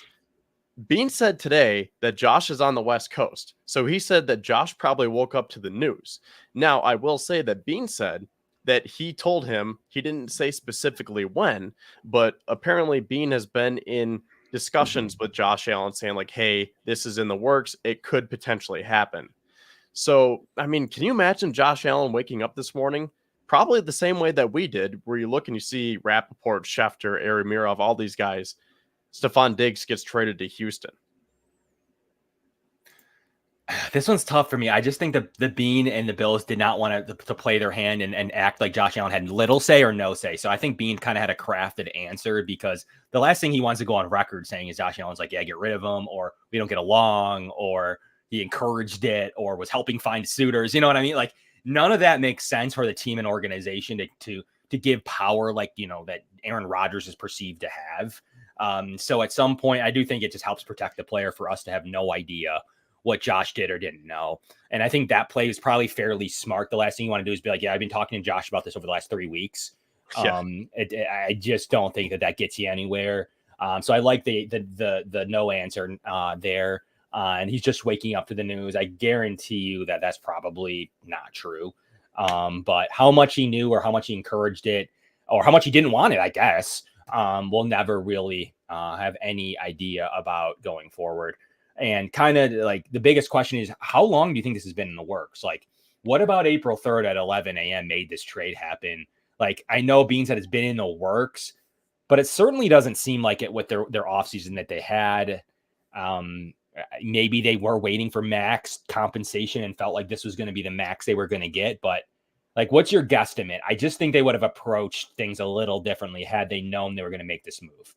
Beane said today that Josh is on the West Coast. So he said that Josh probably woke up to the news. Now, I will say that Beane said that he told him, he didn't say specifically when, but apparently Beane has been in discussions with Josh Allen saying like, hey, this is in the works. It could potentially happen. So, I mean, can you imagine Josh Allen waking up this morning? Probably the same way that we did, where you look and you see Rappaport, Schefter, Aramirov, all these guys. Stefon Diggs gets traded to Houston. This one's tough for me. I just think the Beane and the Bills did not want to play their hand and act like Josh Allen had little say or no say. So I think Beane kind of had a crafted answer, because the last thing he wants to go on record saying is Josh Allen's like, yeah, get rid of him, or we don't get along, or he encouraged it, or was helping find suitors. You know what I mean? Like, none of that makes sense for the team and organization to give power like, that Aaron Rodgers is perceived to have. So at some point, I do think it just helps protect the player for us to have no idea what Josh did or didn't know. And I think that play is probably fairly smart. The last thing you want to do is be like, yeah, I've been talking to Josh about this over the last 3 weeks. Yeah. I just don't think that gets you anywhere. So I like the no answer there. And he's just waking up to the news. I guarantee you that that's probably not true. But how much he knew, or how much he encouraged it, or how much he didn't want it, I guess, we'll never really have any idea about going forward. And kind of like the biggest question is, how long do you think this has been in the works? Like, what about April 3rd at 11 a.m. made this trade happen? Like, I know Beane said it's been in the works, but it certainly doesn't seem like it with their offseason that they had. Maybe they were waiting for max compensation and felt like this was going to be the max they were going to get. But like, what's your guesstimate? I just think they would have approached things a little differently had they known they were going to make this move.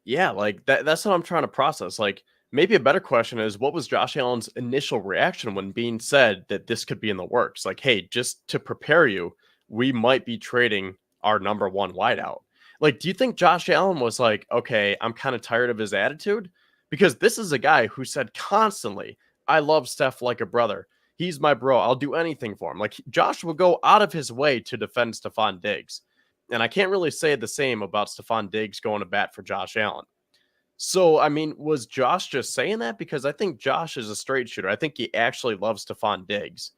Yeah, like that's what I'm trying to process. Like maybe a better question is what was Josh Allen's initial reaction when being said that this could be in the works? Like, hey, just to prepare you, we might be trading our number one wideout. Like, do you think Josh Allen was like, okay, I'm kind of tired of his attitude? Because this is a guy who said constantly, I love Steph like a brother. He's my bro. I'll do anything for him. Like Josh will go out of his way to defend Stefon Diggs. And I can't really say the same about Stefon Diggs going to bat for Josh Allen. So, I mean, was Josh just saying that? Because I think Josh is a straight shooter. I think he actually loves Stefon Diggs.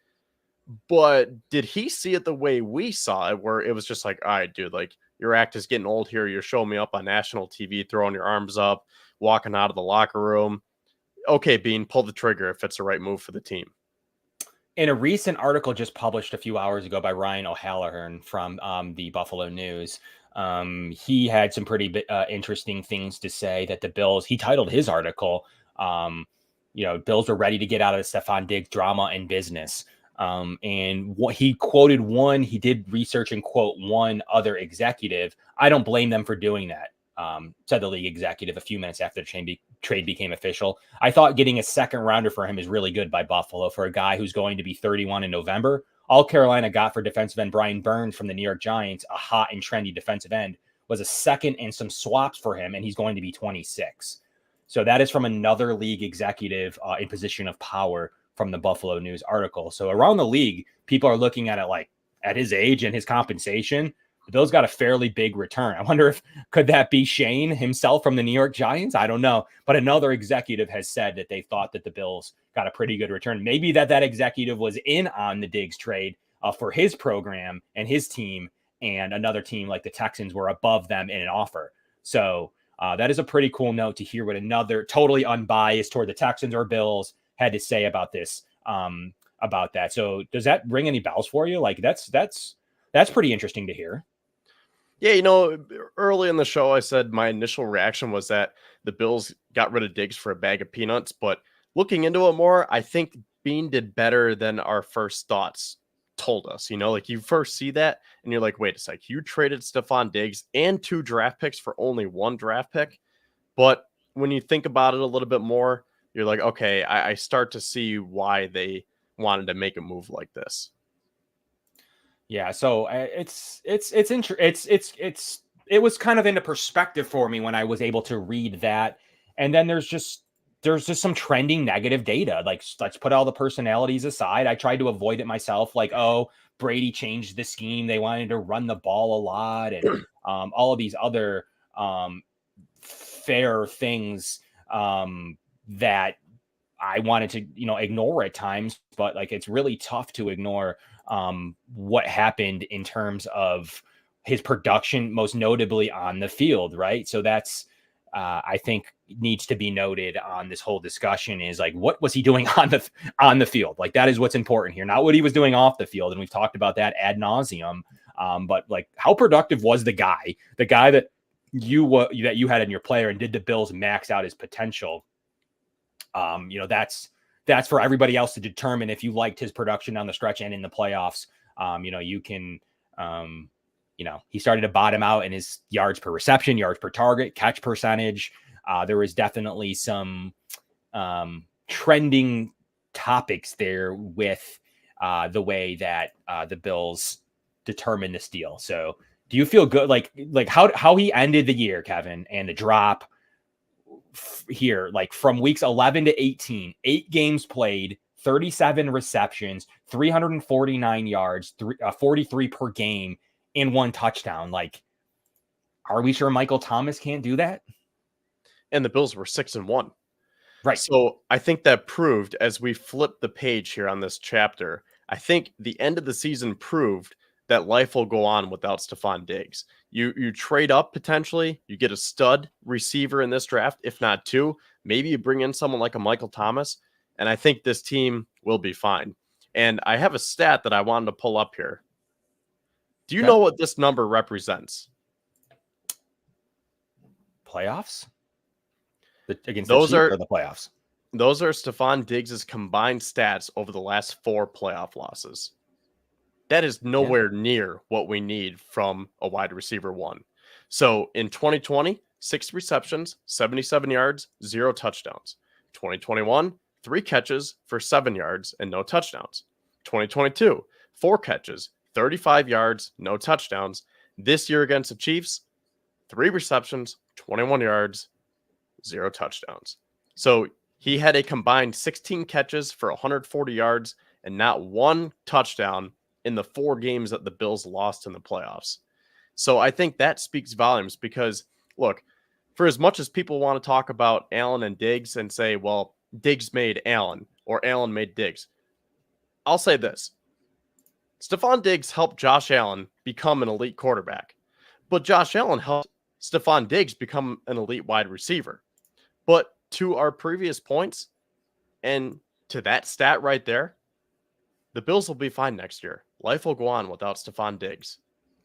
But did he see it the way we saw it, where it was just like, all right, dude, like your act is getting old here. You're showing me up on national TV, throwing your arms up, walking out of the locker room. Okay, Bean, pull the trigger if it's the right move for the team. In a recent article just published a few hours ago by Ryan O'Halloran from the Buffalo News, he had some pretty interesting things to say that the Bills, he titled his article, Bills were ready to get out of the Stefon Diggs drama and business. And what he quoted he did research and quote one other executive. I don't blame them for doing that. Said the league executive a few minutes after the trade became official. I thought getting a second rounder for him is really good by Buffalo for a guy who's going to be 31 in November. All Carolina got for defensive end Brian Burns from the New York Giants, a hot and trendy defensive end, was a second and some swaps for him, and he's going to be 26. So that is from another league executive in position of power from the Buffalo News article. So around the league, people are looking at it like at his age and his compensation, the Bills got a fairly big return. I wonder could that be Shane himself from the New York Giants? I don't know. But another executive has said that they thought that the Bills got a pretty good return. Maybe that executive was in on the Diggs trade for his program and his team, and another team like the Texans were above them in an offer. So that is a pretty cool note to hear what another totally unbiased toward the Texans or Bills had to say about this, about that. So does that ring any bells for you? Like that's pretty interesting to hear. Yeah, early in the show, I said my initial reaction was that the Bills got rid of Diggs for a bag of peanuts. But looking into it more, I think Bean did better than our first thoughts told us. Like you first see that and you're like, wait a sec, you traded Stefon Diggs and 2 draft picks for only 1 draft pick. But when you think about it a little bit more, you're like, okay, I start to see why they wanted to make a move like this. Yeah, so it was kind of into perspective for me when I was able to read that, and then there's just some trending negative data. Like, let's put all the personalities aside. I tried to avoid it myself. Like, oh, Brady changed the scheme; they wanted to run the ball a lot, and all of these other fair things that I wanted to ignore at times. But like, it's really tough to ignore what happened in terms of his production, most notably on the field, right? So that's I think needs to be noted on this whole discussion is like, what was he doing on the field? Like, that is what's important here, not what he was doing off the field. And we've talked about that ad nauseum. But like, how productive was the guy that you had in your player, and did the Bills max out his potential? That's for everybody else to determine if you liked his production on the stretch and in the playoffs. You can, he started to bottom out in his yards per reception, yards per target, catch percentage. There was definitely some trending topics there with the way that the Bills determined this deal. So do you feel good? Like how he ended the year, Kevin, and the drop here, like from weeks 11 to 18, 8 games played, 37 receptions, 349 yards, 43 per game, and 1 touchdown. Like, are we sure Michael Thomas can't do that? And the Bills were 6-1. Right. So I think that proved, as we flip the page here on this chapter, I think the end of the season proved that life will go on without Stefon Diggs. You trade up potentially, you get a stud receiver in this draft, if not 2. Maybe you bring in someone like a Michael Thomas, and I think this team will be fine. And I have a stat that I wanted to pull up here. Do you know what this number represents? playoffs? Against the Those Chiefs are or the playoffs? those are Stefon Diggs' combined stats over the last 4 playoff losses. That is nowhere near what we need from a wide receiver one. So in 2020, 6 receptions, 77 yards, 0 touchdowns. 2021, 3 catches for 7 yards and no touchdowns. 2022, 4 catches, 35 yards, no touchdowns. This year against the Chiefs, 3 receptions, 21 yards, 0 touchdowns. So he had a combined 16 catches for 140 yards and not 1 touchdown in the 4 games that the Bills lost in the playoffs. So I think that speaks volumes because, look, for as much as people want to talk about Allen and Diggs and say, well, Diggs made Allen or Allen made Diggs, I'll say this. Stefon Diggs helped Josh Allen become an elite quarterback, but Josh Allen helped Stefon Diggs become an elite wide receiver. But to our previous points and to that stat right there, the Bills will be fine next year. Life will go on without Stefon Diggs.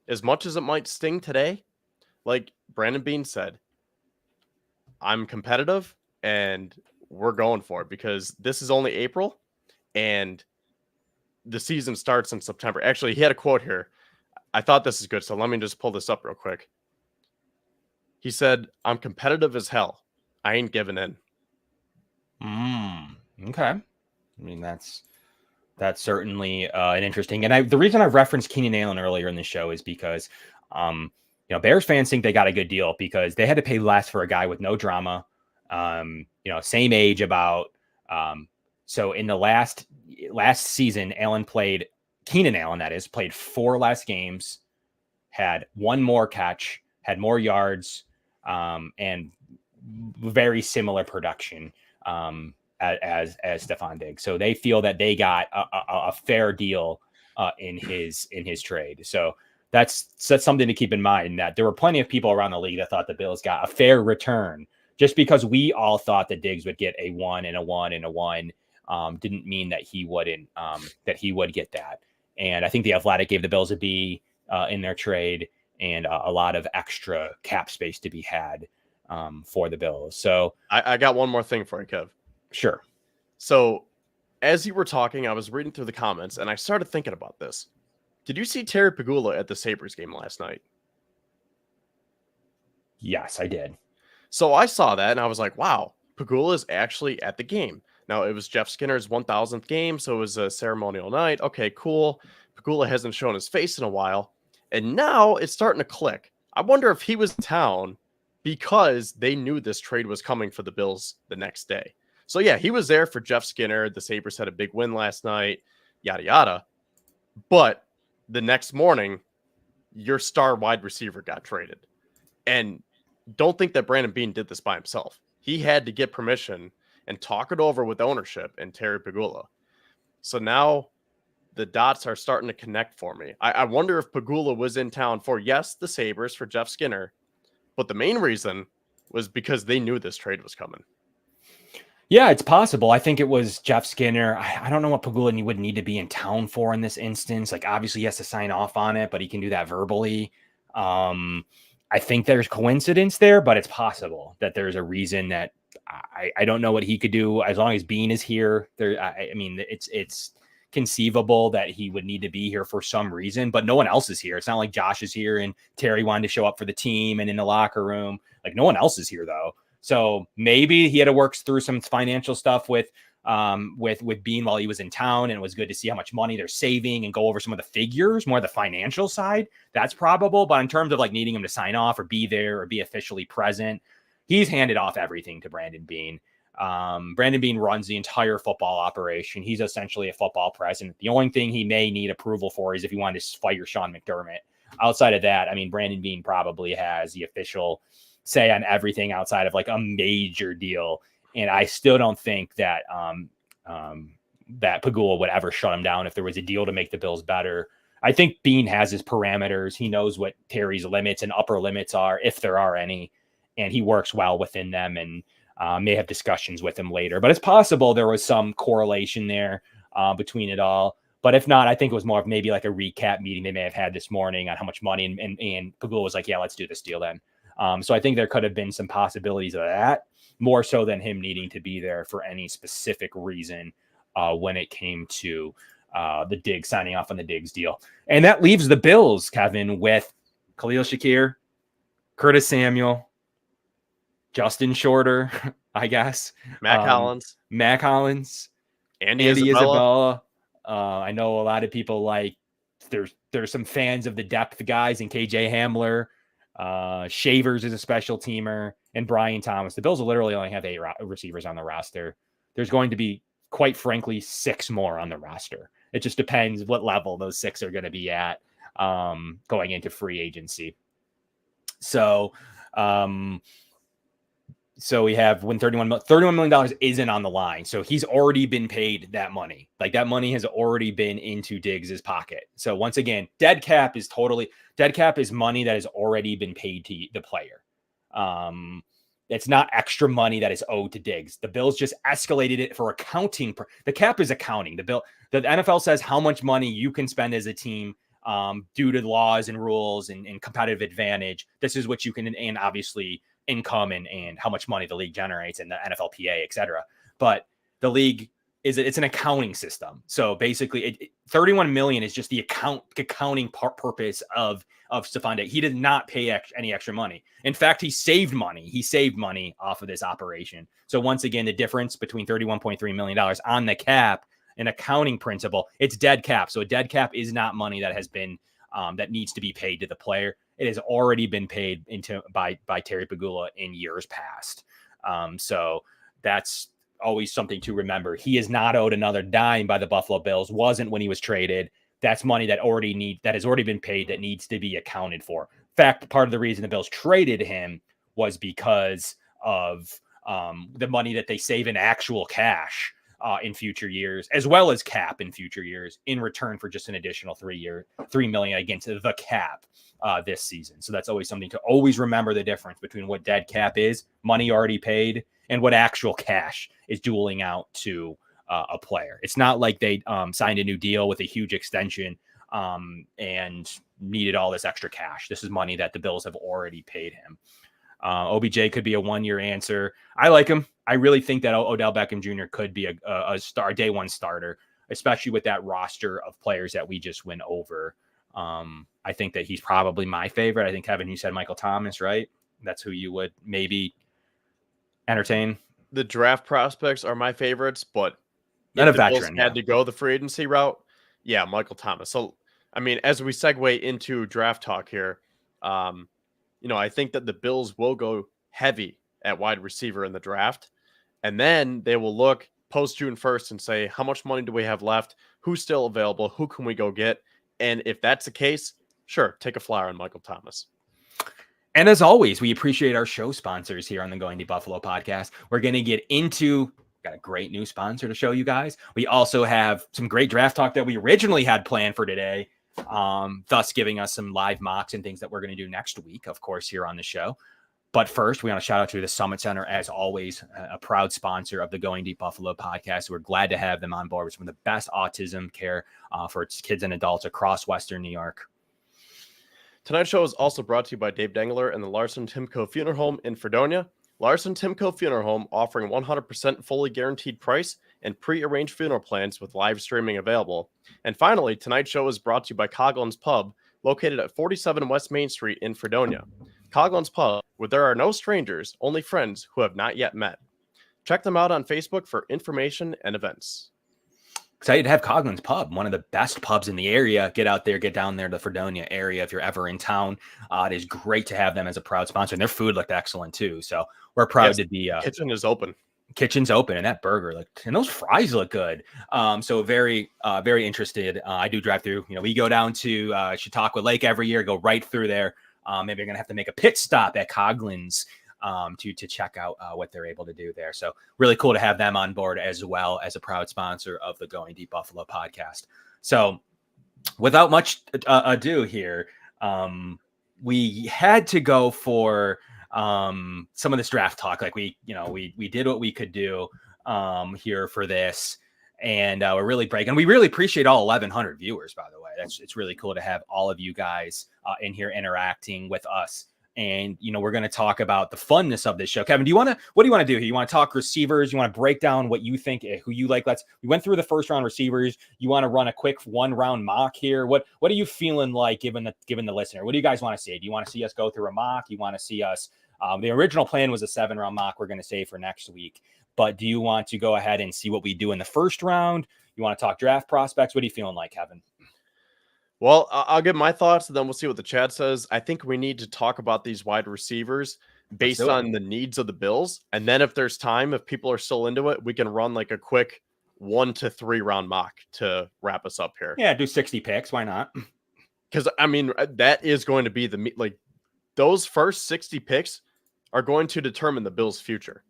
As much as it might sting today, like Brandon Beane said, I'm competitive and we're going for it because this is only April and the season starts in September. Actually, he had a quote here. I thought this is good, so let me just pull this up real quick. He said, I'm competitive as hell. I ain't giving in. Okay. I mean, that's certainly an interesting. And the reason I referenced Keenan Allen earlier in the show is because, Bears fans think they got a good deal because they had to pay less for a guy with no drama. Same age about. So in the last season, Keenan Allen, that is, played 4 less games, had 1 more catch, had more yards, and very similar production as Stefon Diggs. So they feel that they got a fair deal in his trade. So that's something to keep in mind, that there were plenty of people around the league that thought the Bills got a fair return. Just because we all thought that Diggs would get a 1 and a 1 and a 1 didn't mean that he wouldn't that he would get that. And I think the Athletic gave the Bills a B in their trade and a lot of extra cap space to be had for the Bills. So I got one more thing for you, Kev. Sure. So as you were talking, I was reading through the comments and I started thinking about this. Did you see Terry Pegula at the Sabres game last night? Yes, I did. So I saw that and I was like, wow, Pegula is actually at the game. Now, it was Jeff Skinner's 1000th game, so it was a ceremonial night. Okay, cool. Pegula hasn't shown his face in a while. And now it's starting to click. I wonder if he was in town because they knew this trade was coming for the Bills the next day. So, yeah, he was there for Jeff Skinner. The Sabres had a big win last night, yada, yada. But the next morning, your star wide receiver got traded. And don't think that Brandon Beane did this by himself. He had to get permission and talk it over with ownership and Terry Pegula. So now the dots are starting to connect for me. I wonder if Pegula was in town for, yes, the Sabres, for Jeff Skinner, but the main reason was because they knew this trade was coming. Yeah, it's possible. I think it was Jeff Skinner. I don't know what Pegula would need to be in town for in this instance. Like, obviously he has to sign off on it, but he can do that verbally. I think there's coincidence there, but it's possible that there's a reason that I don't know what he could do as long as Beane is here. I mean, it's conceivable that he would need to be here for some reason, but no one else is here. It's not like Josh is here and Terry wanted to show up for the team and in the locker room. Like, no one else is here though. So maybe he had to work through some financial stuff with Beane while he was in town, and it was good to see how much money they're saving and go over some of the figures, more the financial side. That's probable. But in terms of like needing him to sign off or be there or be officially present, he's handed off everything to Brandon Beane. Brandon Beane runs the entire football operation. He's essentially a football president. The only thing he may need approval for is if he wanted to fire Sean McDermott. Outside of that, I mean, Brandon Beane probably has the official say on everything outside of like a major deal. And I still don't think that that Pegula would ever shut him down if there was a deal to make the Bills better. I think Beane has his parameters. He knows what Terry's limits and upper limits are, if there are any, and he works well within them, and may have discussions with him later. But it's possible there was some correlation there between it all. But if not, I think it was more of maybe like a recap meeting they may have had this morning on how much money, and Pegula was like, yeah, let's do this deal then. So I think there could have been some possibilities of that, more so than him needing to be there for any specific reason when it came to the Diggs signing off on the Diggs deal. And that leaves the Bills, Kevin, with Khalil Shakir, Curtis Samuel, Justin Shorter, I guess. Mac Hollins. Mac Hollins. Andy Isabella. I know a lot of people like there's some fans of the depth guys in KJ Hamler. Shavers is a special teamer, and Brian Thomas. The Bills will literally only have 8 receivers on the roster. There's going to be, quite frankly, 6 more on the roster. It just depends what level those 6 are going to be at going into free agency. So we have when $31 million isn't on the line. So he's already been paid that money. Like that money has already been into Diggs's pocket. So once again, dead cap is money that has already been paid to the player. It's not extra money that is owed to Diggs. The Bills just escalated it for accounting. The cap is accounting. The NFL says how much money you can spend as a team due to laws and rules and competitive advantage. This is what you can, and obviously income and how much money the league generates and the NFLPA, et cetera. But the league it's an accounting system. So basically 31 million is just the accounting purpose of Stefon Diggs. He did not pay any extra money. In fact, he saved money. He saved money off of this operation. So once again, the difference between $31.3 million on the cap, an accounting principle, it's dead cap. So a dead cap is not money that has been that needs to be paid to the player. It has already been paid by Terry Pegula in years past. So that's always something to remember. He is not owed another dime by the Buffalo Bills. Wasn't when he was traded. That's money that has already been paid that needs to be accounted for. In fact, part of the reason the Bills traded him was because of the money that they save in actual cash in future years, as well as cap in future years, in return for just an additional $3 million against the cap this season. So that's always something to always remember, the difference between what dead cap is, money already paid, and what actual cash is dueling out to a player. It's not like they signed a new deal with a huge extension and needed all this extra cash. This is money that the Bills have already paid him. OBJ could be a 1-year answer. I like him. I really think that Odell Beckham Jr. could be a day one starter, especially with that roster of players that we just went over. I think that he's probably my favorite. I think, Kevin, you said Michael Thomas, right? That's who you would maybe entertain. The draft prospects are my favorites, but not a the veteran. Bills had to go the free agency route. Yeah, Michael Thomas. So, I mean, as we segue into draft talk here, I think that the Bills will go heavy at wide receiver in the draft, and then they will look post June 1st and say, how much money do we have left? Who's still available? Who can we go get? And if that's the case, sure, take a flyer on Michael Thomas. And as always, we appreciate our show sponsors here on the Going to Buffalo podcast. We're going to get into, got a great new sponsor to show you guys. We also have some great draft talk that we originally had planned for today, thus giving us some live mocks and things that we're going to do next week, of course, here on the show. But first, we want to shout out to the Summit Center, as always, a proud sponsor of the Going Deep Buffalo podcast. We're glad to have them on board with some of the best autism care for its kids and adults across Western New York. Tonight's show is also brought to you by Dave Dengler and the Larson-Timko Funeral Home in Fredonia. Larson-Timko Funeral Home, offering 100% fully guaranteed price and pre-arranged funeral plans with live streaming available. And finally, tonight's show is brought to you by Coughlan's Pub, located at 47 West Main Street in Fredonia. Coughlan's Pub, where there are no strangers, only friends who have not yet met. Check them out on Facebook for information and events. Excited to have Coughlan's Pub, one of the best pubs in the area. Get out there, get down there to the Fredonia area if you're ever in town. It is great to have them as a proud sponsor, and their food looked excellent too. So we're proud to be. Kitchen is open. Kitchen's open, and that burger and those fries look good. So very, very interested. I do drive through. We go down to Chautauqua Lake every year. Go right through there. Maybe you're gonna have to make a pit stop at Coughlan's to check out what they're able to do there. So really cool to have them on board as well as a proud sponsor of the Going Deep Buffalo podcast. So without much ado here, we had to go for some of this draft talk. Like we did what we could do here for this, and we're really breaking. We really appreciate all 1,100 viewers, by the way. It's really cool to have all of you guys in here interacting with us And, we're going to talk about the funness of this show. Kevin, what do you want to do here? You want to talk receivers? You want to break down what you think, who you like? We went through the first round receivers. You want to run a quick 1 round mock here? What are you feeling like given the listener? What do you guys want to see? Do you want to see us go through a mock? You want to see us, the original plan was a 7 round mock we're going to save for next week. But do you want to go ahead and see what we do in the first round? You want to talk draft prospects? What are you feeling like, Kevin? Well, I'll give my thoughts, and then we'll see what the chat says. I think we need to talk about these wide receivers based on the needs of the Bills. And then if there's time, if people are still into it, we can run like a quick 1 to 3 round mock to wrap us up here. Yeah, do 60 picks. Why not? Because, I mean, that is going to be those first 60 picks are going to determine the Bills' future.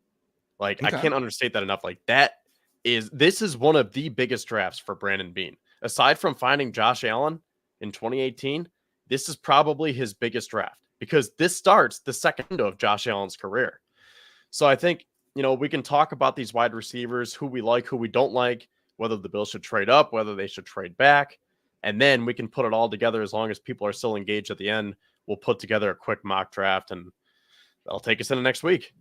Like, okay. I can't understate that enough. Like, this is one of the biggest drafts for Brandon Beane. Aside from finding Josh Allen in 2018, this is probably his biggest draft because this starts the second window of Josh Allen's career. So I think, we can talk about these wide receivers, who we like, who we don't like, whether the Bills should trade up, whether they should trade back. And then we can put it all together. As long as people are still engaged at the end, we'll put together a quick mock draft, and that'll take us into next week.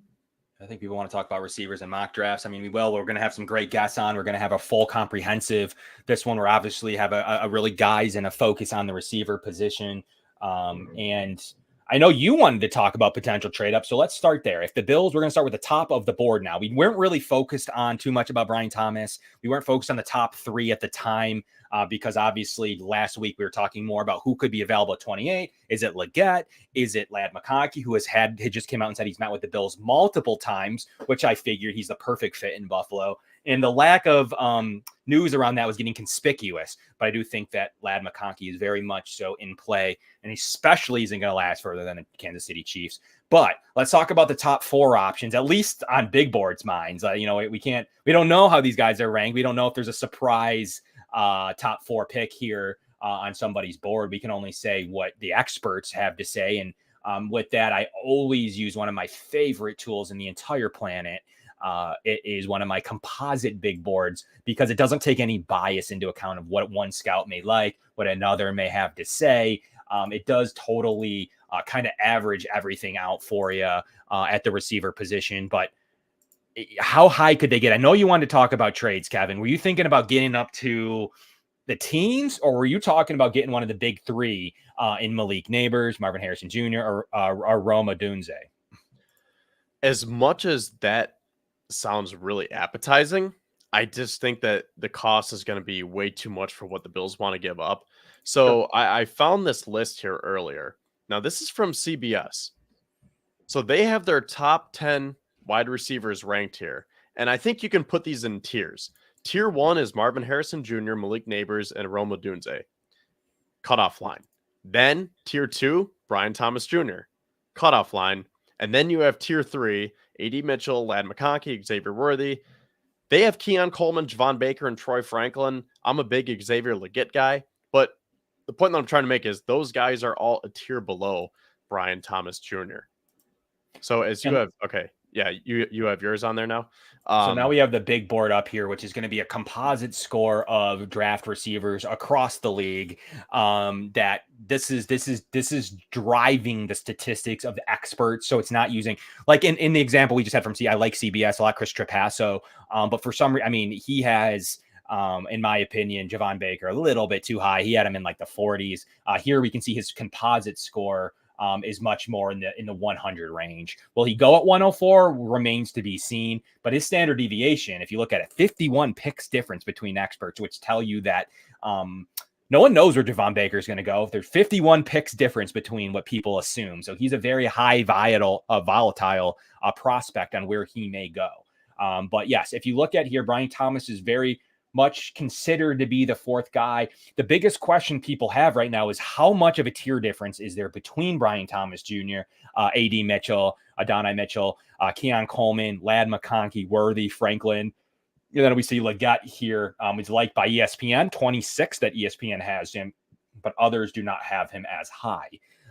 I think people want to talk about receivers and mock drafts. I mean, we're going to have some great guests on. We're going to have a full comprehensive. This one, we're obviously have a really guys and a focus on the receiver position. And I know you wanted to talk about potential trade up. So let's start there. If the Bills, we're going to start with the top of the board now. We weren't really focused on too much about Brian Thomas. We weren't focused on the top 3 at the time because obviously last week we were talking more about who could be available at 28. Is it Leggett? Is it Ladd McConkey, who had just came out and said he's met with the Bills multiple times, which I figured he's the perfect fit in Buffalo. And the lack of news around that was getting conspicuous. But I do think that Ladd McConkey is very much so in play, and especially isn't going to last further than the Kansas City Chiefs. But let's talk about the top 4 options, at least on big boards' minds. We don't know how these guys are ranked. We don't know if there's a surprise top 4 pick here on somebody's board. We can only say what the experts have to say. And with that, I always use one of my favorite tools in the entire planet. It is one of my composite big boards because it doesn't take any bias into account of what one scout may like, what another may have to say. It does totally kind of average everything out for you at the receiver position. But how high could they get? I know you wanted to talk about trades, Kevin. Were you thinking about getting up to the teens, or were you talking about getting one of the big 3 in Malik Neighbors, Marvin Harrison Jr., or Rome Odunze? As much as that sounds really appetizing, I just think that the cost is going to be way too much for what the Bills want to give up. So I found this list here earlier. Now, this is from CBS. So they have their top 10 wide receivers ranked here. And I think you can put these in tiers. Tier 1 is Marvin Harrison Jr., Malik Neighbors, and Rome Odunze. Cutoff line. Then Tier 2, Brian Thomas Jr. Cutoff line. And then you have Tier 3, A.D. Mitchell, Ladd McConkey, Xavier Worthy. They have Keon Coleman, Javon Baker, and Troy Franklin. I'm a big Xavier Leggett guy, but the point that I'm trying to make is those guys are all a tier below Brian Thomas Jr. So as you have, okay, yeah, you have yours on there now. So now we have the big board up here, which is going to be a composite score of draft receivers across the league. That this is driving the statistics of the experts. So it's not using like in the example we just had from I like CBS, I like Chris Trapasso. But for some reason, I mean, he has, in my opinion, Javon Baker a little bit too high. He had him in like the 40s. Here we can see his composite score is much more in the 100 range. Will he go at 104? Remains to be seen. But his standard deviation, if you look at it, 51 picks difference between experts, which tell you that no one knows where Javon Baker is going to go. There's 51 picks difference between what people assume. So he's a very high volatile prospect on where he may go. But yes, if you look at here, Brian Thomas is very much considered to be the 4th guy. The biggest question people have right now is how much of a tier difference is there between Brian Thomas Jr., A.D. Mitchell, Adonai Mitchell, Keon Coleman, Ladd McConkey, Worthy, Franklin. And then we see Leggett here. He's liked by ESPN, 26 that ESPN has him, but others do not have him as high.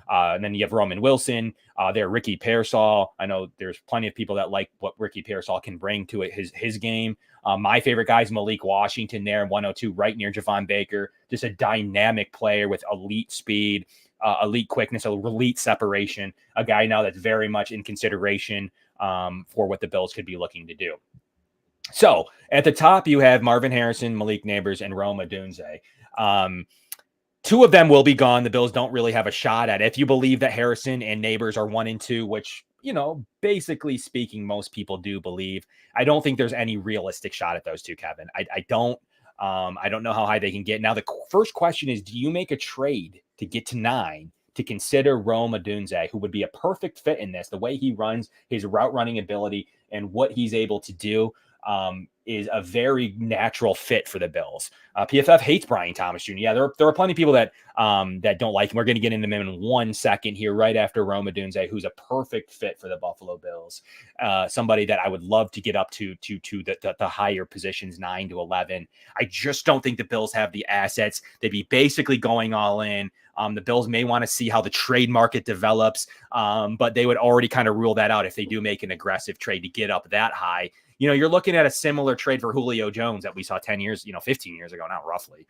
And then you have Roman Wilson, there, Ricky Pearsall. I know there's plenty of people that like what Ricky Pearsall can bring to it, his game. My favorite guy is Malik Washington there, 102, right near Javon Baker. Just a dynamic player with elite speed, elite quickness, elite separation, a guy now that's very much in consideration for what the Bills could be looking to do. So at the top, you have Marvin Harrison, Malik Neighbors, and Rome Odunze. Two of them will be gone. The Bills don't really have a shot at it. If you believe that Harrison and Neighbors are 1 and 2, which, basically speaking, most people do believe, I don't think there's any realistic shot at those two, Kevin. I don't know how high they can get. Now, the first question is, do you make a trade to get to 9 to consider Rome Odunze, who would be a perfect fit in this? The way he runs, his route running ability, and what he's able to do is a very natural fit for the Bills. PFF hates Brian Thomas Jr. Yeah, there are plenty of people that don't like him. We're going to get into him in 1 second here, right after Rome Odunze, who's a perfect fit for the Buffalo Bills. Somebody that I would love to get up to the higher positions, 9 to 11. I just don't think the Bills have the assets. They'd be basically going all in. The Bills may want to see how the trade market develops, but they would already kind of rule that out if they do make an aggressive trade to get up that high. You're looking at a similar trade for Julio Jones that we saw 10 years, 15 years ago, not roughly.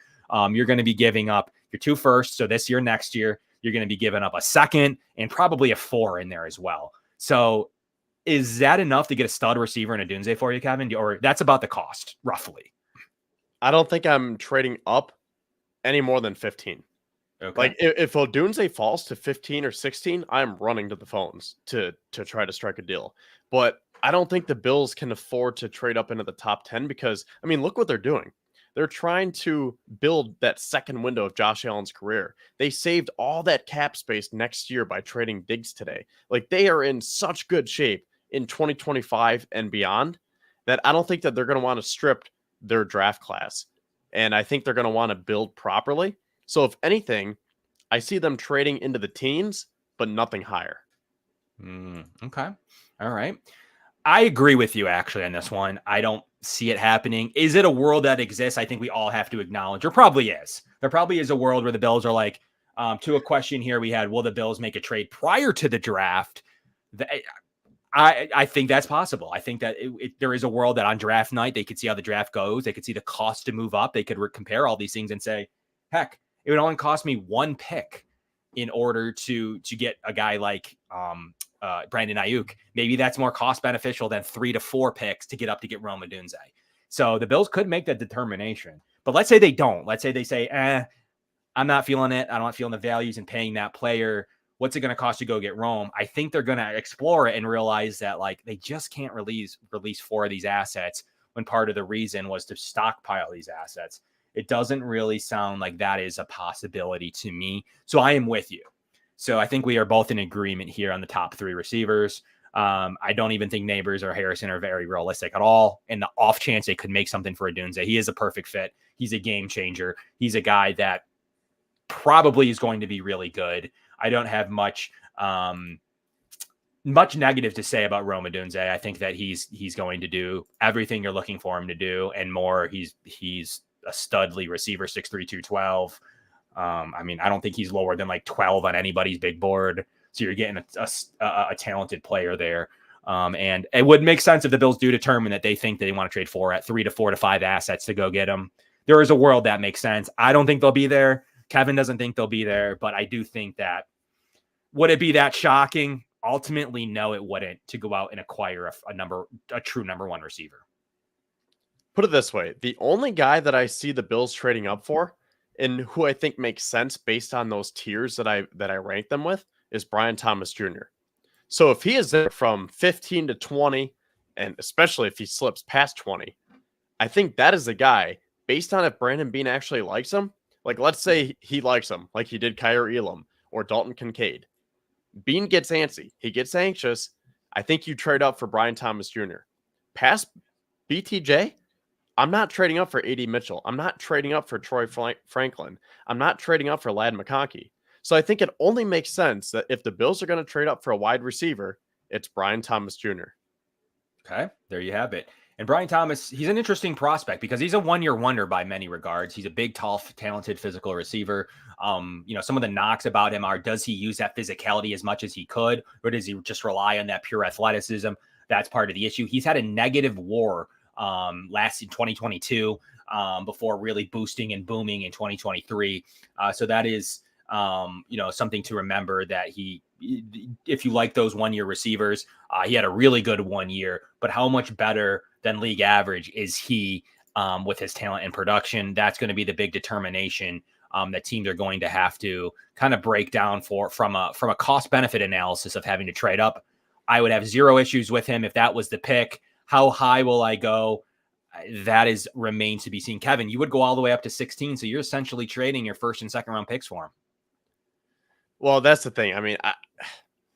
You're going to be giving up your 2 firsts. So this year, next year, you're going to be giving up a 2nd and probably a 4 in there as well. So is that enough to get a stud receiver in Odunze for you, Kevin? Or that's about the cost, roughly? I don't think I'm trading up any more than 15. Okay. Like if Odunze falls to 15 or 16, I'm running to the phones to try to strike a deal. But I don't think the Bills can afford to trade up into the top 10 because, look what they're doing. They're trying to build that second window of Josh Allen's career. They saved all that cap space next year by trading Diggs today. Like, they are in such good shape in 2025 and beyond that I don't think that they're going to want to strip their draft class. And I think they're going to want to build properly. So if anything, I see them trading into the teens, but nothing higher. Okay. All right. I agree with you actually on this one. I don't see it happening. Is it a world that exists? I think we all have to acknowledge. There probably is. There probably is a world where the Bills are like, to a question here we had, will the Bills make a trade prior to the draft? I think that's possible. I think that there is a world that on draft night, they could see how the draft goes. They could see the cost to move up. They could compare all these things and say, heck, it would only cost me 1 pick in order to get a guy like Brandon Ayuk. Maybe that's more cost beneficial than 3 to 4 picks to get up to get Rome Odunze. So the Bills could make that determination. But let's say they don't. Let's say they say, I'm not feeling it. I'm not feeling the values in paying that player. What's it going to cost to go get Rome? I think they're going to explore it and realize that they just can't release 4 of these assets when part of the reason was to stockpile these assets. It doesn't really sound like that is a possibility to me. So I am with you. So I think we are both in agreement here on the top 3 receivers. I don't even think Neighbors or Harrison are very realistic at all. And the off chance they could make something for Odunze, he is a perfect fit. He's a game changer. He's a guy that probably is going to be really good. I don't have much negative to say about Rome Odunze. I think that he's going to do everything you're looking for him to do and more. He's a studly receiver, 6'3", 212. I don't think he's lower than 12 on anybody's big board. So you're getting a talented player there. And it would make sense if the Bills do determine that they think they want to trade 3 to 4 to 5 assets to go get him. There is a world that makes sense. I don't think they'll be there. Kevin doesn't think they'll be there, but I do think that would it be that shocking? Ultimately, no, it wouldn't, to go out and acquire a true number 1 receiver. Put it this way. The only guy that I see the Bills trading up for and who I think makes sense based on those tiers that I rank them with is Brian Thomas Jr. So if he is there from 15 to 20, and especially if he slips past 20, I think that is the guy based on if Brandon Beane actually likes him. Like, let's say he likes him like he did Kyer Elam or Dalton Kincaid. Beane gets antsy. He gets anxious. I think you trade up for Brian Thomas Jr. Past BTJ, I'm not trading up for A.D. Mitchell. I'm not trading up for Troy Franklin. I'm not trading up for Ladd McConkey. So I think it only makes sense that if the Bills are going to trade up for a wide receiver, it's Brian Thomas Jr. Okay, there you have it. And Brian Thomas, he's an interesting prospect because he's a one-year wonder by many regards. He's a big, tall, talented physical receiver. Some of the knocks about him are, does he use that physicality as much as he could, or does he just rely on that pure athleticism? That's part of the issue. He's had a negative WAR last in 2022 before really boosting and booming in 2023. So that is Something to remember that if you like those 1-year receivers, he had a really good 1 year, but how much better than league average is he with his talent and production? That's going to be the big determination that teams are going to have to kind of break down from a cost benefit analysis of having to trade up. I would have zero issues with him if that was the pick. How high will I go? That remains to be seen. Kevin, you would go all the way up to 16, so you're essentially trading your first and second round picks for him. Well, that's the thing. I mean,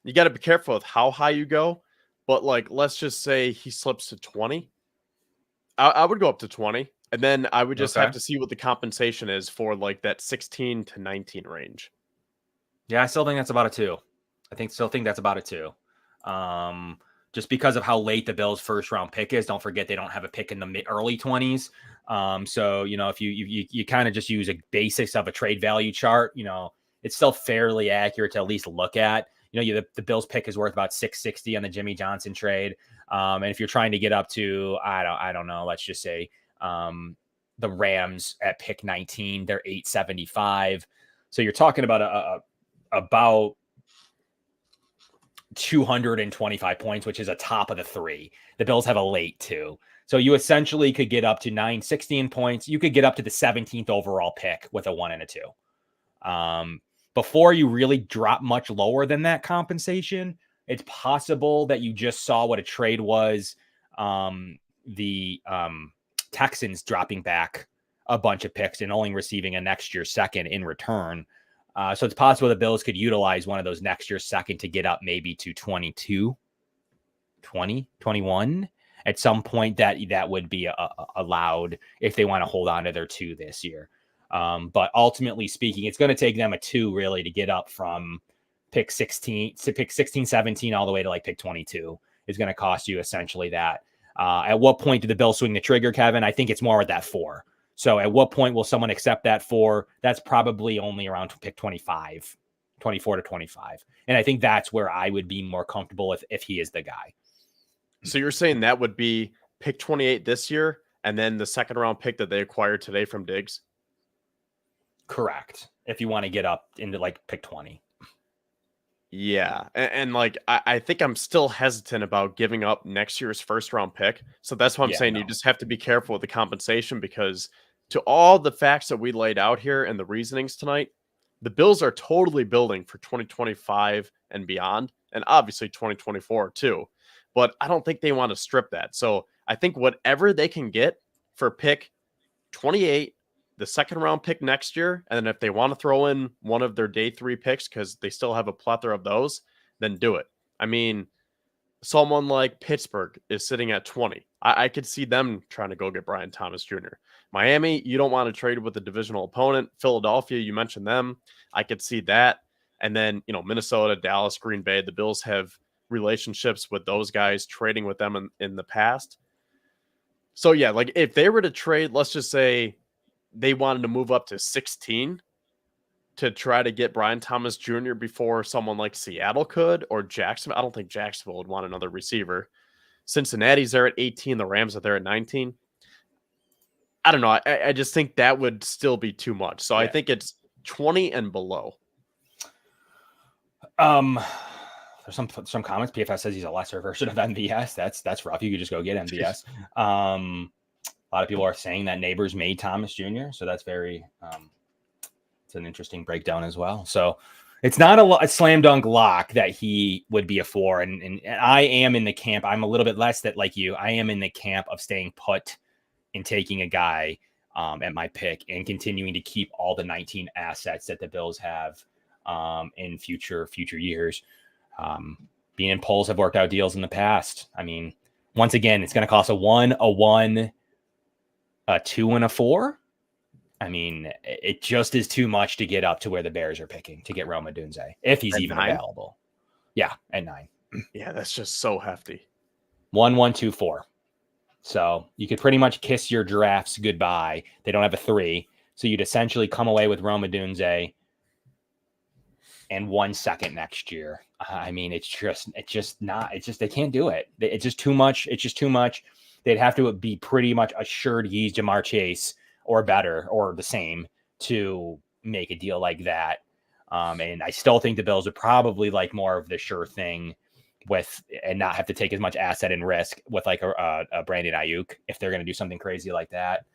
you got to be careful with how high you go, but like, let's just say he slips to 20. I would go up to 20, and then I would just have to see what the compensation is for like that 16 to 19 range. Yeah, I still think that's about a 2. Still think that's about a 2. Just because of how late the Bills' first round pick is. Don't forget they don't have a pick in the early 20s. So, if you kind of just use a basics of a trade value chart, it's still fairly accurate to at least look at. The Bills pick is worth about $660 on the Jimmy Johnson trade. And if you're trying to get up to, I don't know, let's just say the Rams at pick 19, they're $875. So you're talking about about 225 points, which is a top of the 3. The Bills have a late 2. So you essentially could get up to 960 in points. You could get up to the 17th overall pick with a 1 and a 2. Before you really drop much lower than that compensation, it's possible that you just saw what a trade was. The Texans dropping back a bunch of picks and only receiving a next year second in return. So it's possible the Bills could utilize one of those next year second to get up maybe to 22, 20, 21 at some point. That would be allowed if they want to hold on to their 2 this year. But ultimately speaking, it's going to take them a 2 really to get up from pick 16 to pick 16, 17 all the way to like pick 22 is going to cost you essentially that. At what point do the Bills swing the trigger, Kevin? I think it's more at that 4. So at what point will someone accept that 4? That's probably only around pick 25, 24 to 25. And I think that's where I would be more comfortable if he is the guy. So you're saying that would be pick 28 this year and then the second round pick that they acquired today from Diggs? Correct. If you want to get up into like pick 20. Yeah. And like, I think I'm still hesitant about giving up next year's first round pick. So that's why I'm saying you just have to be careful with the compensation, because to all the facts that we laid out here and the reasonings tonight, the Bills are totally building for 2025 and beyond, and obviously 2024 too. But I don't think they want to strip that. So I think whatever they can get for pick 28, the second round pick next year, and then if they want to throw in one of their day 3 picks because they still have a plethora of those, then do it. I mean, someone like Pittsburgh is sitting at 20. I could see them trying to go get Brian Thomas Jr. Miami, you don't want to trade with a divisional opponent. Philadelphia, you mentioned them. I could see that. And then, Minnesota, Dallas, Green Bay, the Bills have relationships with those guys, trading with them in the past. So yeah, like if they were to trade, let's just say they wanted to move up to 16 to try to get Brian Thomas Jr. before someone like Seattle could, or Jacksonville. I don't think Jacksonville would want another receiver. Cincinnati's there at 18. The Rams are there at 19. I don't know. I just think that would still be too much. So yeah. I think it's 20 and below. There's some comments. PFS says he's a lesser version of MVS. That's rough. You could just go get MVS. A lot of people are saying that Neighbors made Thomas Jr. So that's very, it's an interesting breakdown as well. So it's not a slam dunk lock that he would be a 4. And I am in the camp. I'm a little bit less that like you. I am in the camp of staying put and taking a guy at my pick and continuing to keep all the 19 assets that the Bills have in future years. Being in polls have worked out deals in the past. I mean, once again, it's going to cost a 1, a 2, and a 4. I mean, it just is too much to get up to where the Bears are picking to get Rome Odunze, if he's even available. Yeah, at 9. Yeah, that's just so hefty. 1, 1, 2, 4. So you could pretty much kiss your drafts goodbye. They don't have a 3. So you'd essentially come away with Rome Odunze and 1 second next year. I mean, they can't do it. It's just too much. It's just too much. They'd have to be pretty much assured he's Jamar Chase or better or the same to make a deal like that. And I still think the Bills would probably like more of the sure thing and not have to take as much asset and risk with like a Brandon Ayuk if they're going to do something crazy like that.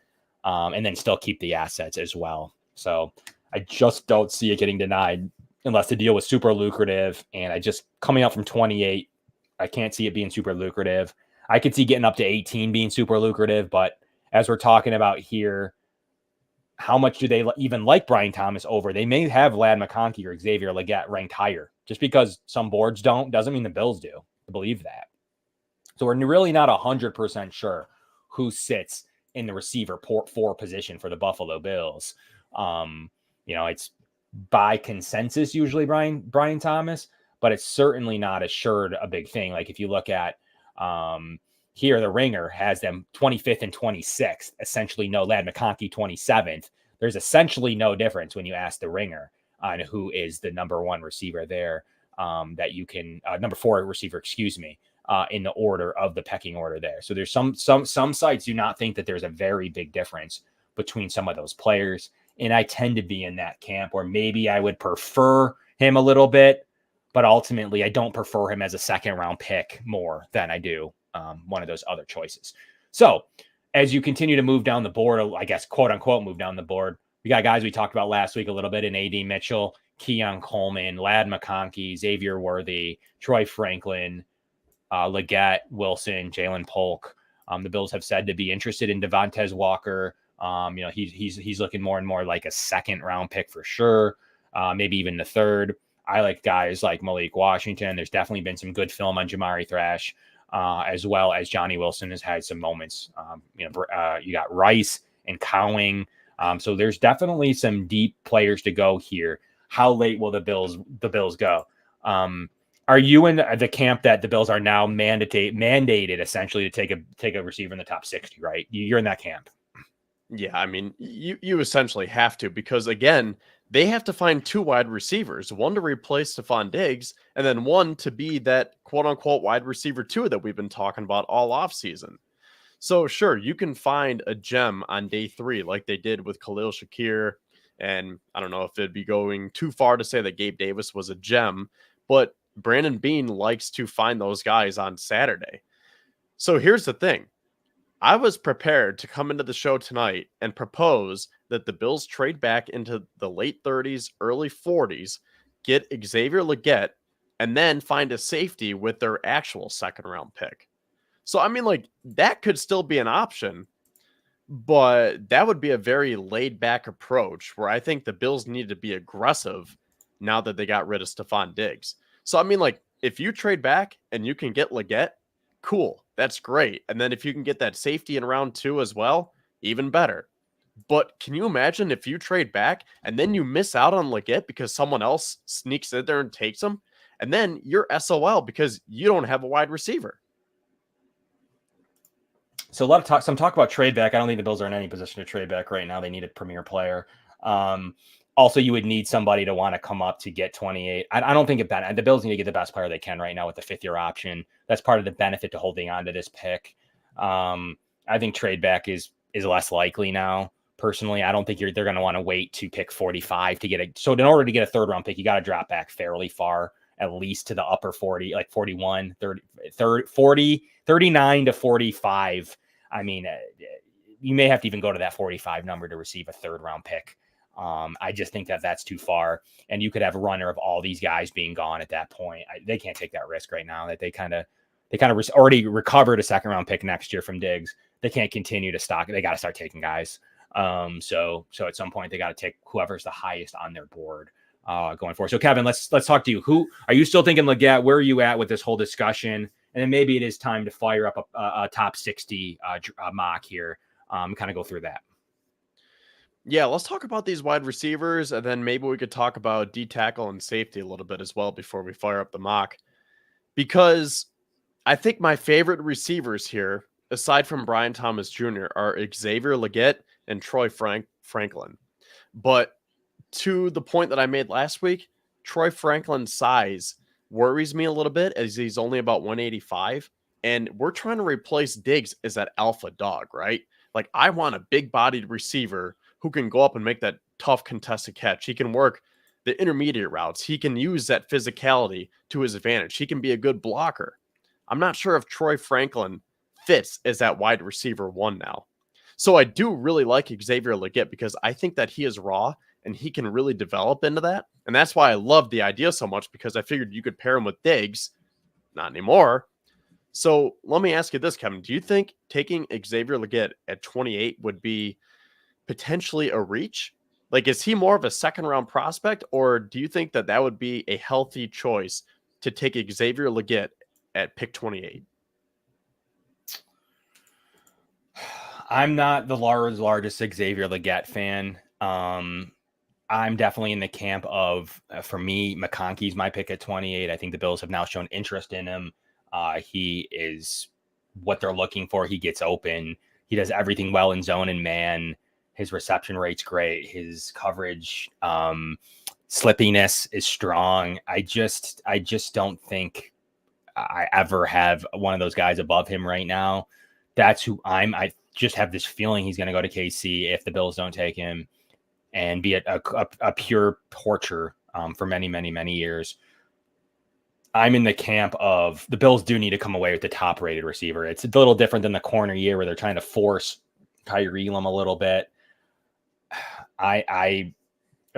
And then still keep the assets as well. So I just don't see it getting denied unless the deal was super lucrative. And I just coming out from 28, I can't see it being super lucrative. I could see getting up to 18 being super lucrative, but as we're talking about here, how much do they even like Brian Thomas over? They may have Ladd McConkey or Xavier Legette ranked higher. Just because some boards don't doesn't mean the Bills do. I believe that. So we're really not 100% sure who sits in the receiver 4 position for the Buffalo Bills. It's by consensus usually Brian Thomas, but it's certainly not assured a big thing. Like if you look at here, the Ringer has them 25th and 26th, essentially no Ladd McConkey 27th. There's essentially no difference when you ask the Ringer on who is the number 1 receiver there that you can number 4 receiver, in the order of the pecking order there. So there's some sites do not think that there's a very big difference between some of those players. And I tend to be in that camp where maybe I would prefer him a little bit, but ultimately I don't prefer him as a second round pick more than I do one of those other choices. So as you continue to move down the board, I guess, quote unquote, move down the board, we got guys we talked about last week a little bit in AD Mitchell, Keon Coleman, Ladd McConkey, Xavier Worthy, Troy Franklin, Legette, Wilson, Jalen Polk. The Bills have said to be interested in Devontae Walker. He's looking more and more like a second round pick for sure. Maybe even the third. I like guys like Malik Washington. There's definitely been some good film on Jamari Thrash, as well as Johnny Wilson has had some moments. You got Rice and Cowing. So there's definitely some deep players to go here. How late will the Bills go? Are you in the camp that the Bills are now mandated essentially to take a receiver in the top 60, right? You're in that camp. Yeah, I mean, you essentially have to, because again, they have to find 2 wide receivers, one to replace Stefon Diggs, and then one to be that quote unquote wide receiver 2 that we've been talking about all offseason. So sure, you can find a gem on day 3 like they did with Khalil Shakir. And I don't know if it'd be going too far to say that Gabe Davis was a gem, but Brandon Beane likes to find those guys on Saturday. So here's the thing. I was prepared to come into the show tonight and propose that the Bills trade back into the late 30s, early 40s, get Xavier Legette, and then find a safety with their actual second round pick. So, I mean, like, that could still be an option, but that would be a very laid back approach where I think the Bills need to be aggressive now that they got rid of Stefon Diggs. So, I mean, like, if you trade back and you can get Legette, cool. That's great. And then if you can get that safety in round 2 as well, even better. But can you imagine if you trade back and then you miss out on Legette because someone else sneaks in there and takes him? And then you're SOL because you don't have a wide receiver. So a lot of some talk about trade back. I don't think the Bills are in any position to trade back right now. They need a premier player. Also, you would need somebody to want to come up to get 28. I don't think the Bills need to get the best player they can right now with the 5th-year option. That's part of the benefit to holding on to this pick. I think trade back is less likely now. Personally, I don't think they're going to want to wait to pick 45 to get it. So in order to get a 3rd-round pick, you got to drop back fairly far, at least to the upper 40, like 41, 40, 39 to 45. I mean, you may have to even go to that 45 number to receive a 3rd-round pick. I just think that that's too far, and you could have a runner of all these guys being gone at that point. They can't take that risk right now. That they kind of already recovered a 2nd-round pick next year from Diggs. They can't continue to stock. They got to start taking guys. So at some point they got to take whoever's the highest on their board going forward. So Kevin, let's talk to you. Who are you still thinking Legette? Where are you at with this whole discussion? And then maybe it is time to fire up a top 60 mock here. Kind of go through that. Yeah, let's talk about these wide receivers, and then maybe we could talk about D tackle and safety a little bit as well before we fire up the mock. Because I think my favorite receivers here, aside from Brian Thomas Jr., are Xavier Legette and Troy Franklin. But to the point that I made last week, Troy Franklin's size worries me a little bit as he's only about 185. And we're trying to replace Diggs as that alpha dog, right? Like, I want a big-bodied receiver who can go up and make that tough contested catch. He can work the intermediate routes. He can use that physicality to his advantage. He can be a good blocker. I'm not sure if Troy Franklin fits as that wide receiver one now. So I do really like Xavier Legette because I think that he is raw and he can really develop into that. And that's why I love the idea so much, because I figured you could pair him with Diggs. Not anymore. So let me ask you this, Kevin. Do you think taking Xavier Legette at 28 would be potentially a reach? Like, is he more of a second round prospect, or do you think that that would be a healthy choice to take Xavier Legette at pick 28? I'm not the largest Xavier Legette fan. I'm definitely in the camp of, for me, McConkey's my pick at 28. I think the Bills have now shown interest in him. He is what they're looking for. He gets open. He does everything well in zone and man. His reception rate's great. His coverage, slippiness is strong. I just don't think I ever have one of those guys above him right now. That's who I just have this feeling he's going to go to KC if the Bills don't take him and be a pure torture for many, many, many years. I'm in the camp of the Bills do need to come away with the top rated receiver. It's a little different than the corner year where they're trying to force Kyrie Elam a little bit. A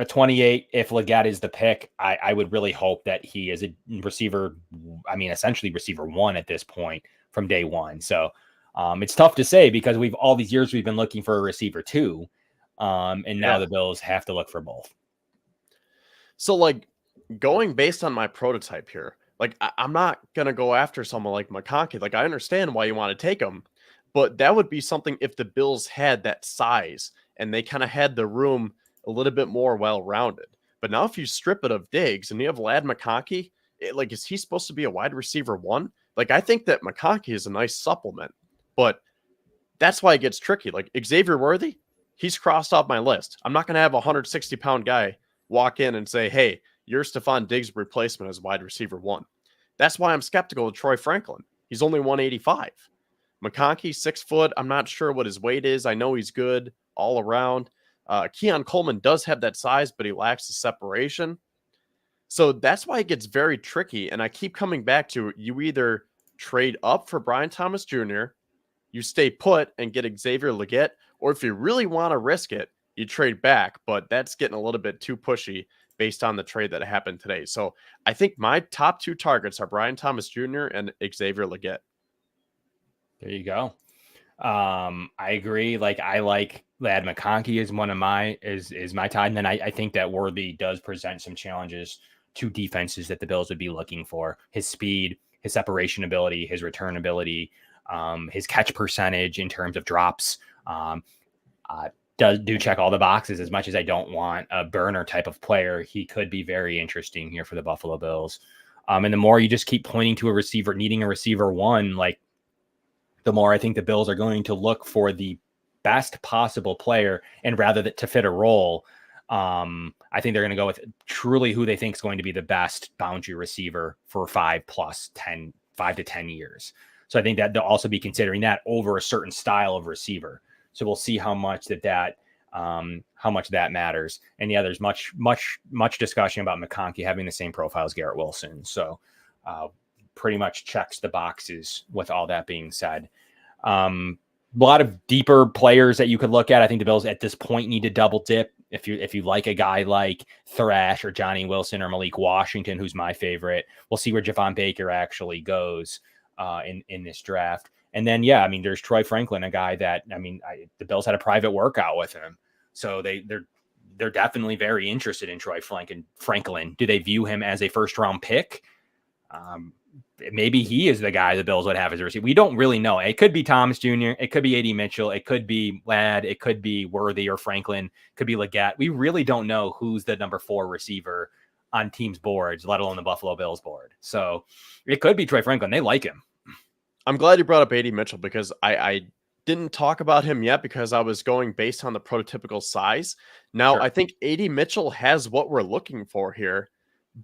28, if Legette is the pick, I would really hope that he is a receiver. I mean, essentially receiver one at this point from day one. So it's tough to say because all these years we've been looking for a receiver too. And now the Bills have to look for both. So like going based on my prototype here, like I'm not going to go after someone like McConkey. Like I understand why you want to take him, but that would be something if the Bills had that size and they kind of had the room a little bit more well-rounded. But now if you strip it of Diggs and you have Lad McConkey, like, is he supposed to be a wide receiver one? Like, I think that McConkey is a nice supplement, but that's why it gets tricky. Like Xavier Worthy, he's crossed off my list. I'm not going to have a 160-pound guy walk in and say, hey, you're Stefon Diggs' replacement as wide receiver one. That's why I'm skeptical of Troy Franklin. He's only 185. McConkey, 6 foot. I'm not sure what his weight is. I know he's good all around. Keon Coleman does have that size, but he lacks the separation. So that's why it gets very tricky. And I keep coming back to you either trade up for Brian Thomas Jr., you stay put and get Xavier Legette, or if you really want to risk it, you trade back. But that's getting a little bit too pushy based on the trade that happened today. So I think my top 2 targets are Brian Thomas Jr. and Xavier Legette. There you go. I agree. Like I like Lad McConkey is one of my is my tie. And then I think that Worthy does present some challenges to defenses that the Bills would be looking for. His speed, his separation ability, his return ability, his catch percentage in terms of drops. Do check all the boxes. As much as I don't want a burner type of player, he could be very interesting here for the Buffalo Bills. And the more you just keep pointing to a receiver, needing a receiver one, like the more I think the Bills are going to look for the best possible player, and rather that to fit a role, I think they're going to go with truly who they think is going to be the best boundary receiver for 5 to 10 years. So I think that they'll also be considering that over a certain style of receiver. So we'll see how much that matters. And yeah, there's much discussion about McConkey having the same profile as Garrett Wilson. So pretty much checks the boxes with all that being said. A lot of deeper players that you could look at. I think the Bills at this point need to double dip. If you like a guy like Thrash or Johnny Wilson or Malik Washington, who's my favorite, we'll see where Javon Baker actually goes in this draft. And then, yeah, I mean, there's Troy Franklin, a guy that, I mean, the Bills had a private workout with him. So they're definitely very interested in Troy Franklin. Do they view him as a first round pick? Maybe he is the guy the Bills would have as a receiver. We don't really know. It could be Thomas Jr. It could be A.D. Mitchell. It could be Ladd. It could be Worthy or Franklin. It could be Legette. We really don't know who's the number 4 receiver on teams' boards, let alone the Buffalo Bills board. So it could be Troy Franklin. They like him. I'm glad you brought up A.D. Mitchell because I didn't talk about him yet because I was going based on the prototypical size. Now, sure. I think A.D. Mitchell has what we're looking for here,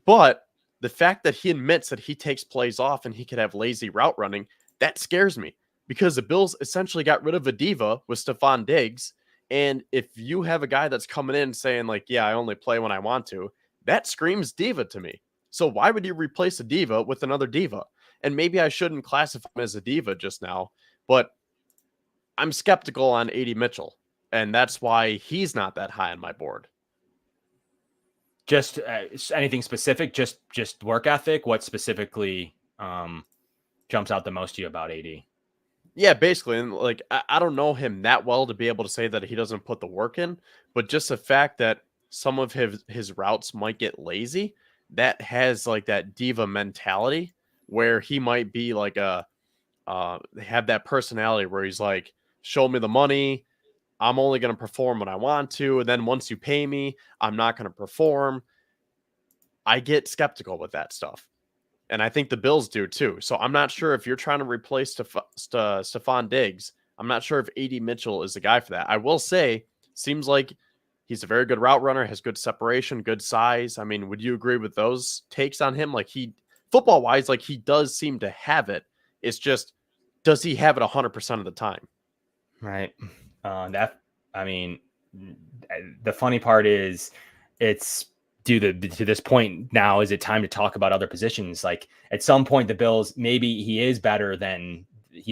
but the fact that he admits that he takes plays off and he could have lazy route running, that scares me because the Bills essentially got rid of a diva with Stefon Diggs. And if you have a guy that's coming in saying like, yeah, I only play when I want to, That screams diva to me. So why would you replace a diva with another diva? And maybe I shouldn't classify him as a diva just now, but I'm skeptical on AD Mitchell, and that's why he's not that high on my board. Just anything specific, just work ethic. What specifically jumps out the most to you about AD? Yeah, basically. And like, I don't know him that well to be able to say that he doesn't put the work in, but just the fact that some of his routes might get lazy, that has like that diva mentality where he might be like have that personality where he's like, show me the money. I'm only going to perform when I want to. And then once you pay me, I'm not going to perform. I get skeptical with that stuff. And I think the Bills do too. So I'm not sure if you're trying to replace Stefon Diggs. I'm not sure if AD Mitchell is the guy for that. I will say, seems like he's a very good route runner, has good separation, good size. I mean, would you agree with those takes on him? Like football wise, like he does seem to have it. It's just, does he have it 100% of the time? Right. I mean, the funny part is it's to this point now, is it time to talk about other positions? Like at some point, the Bills, maybe he's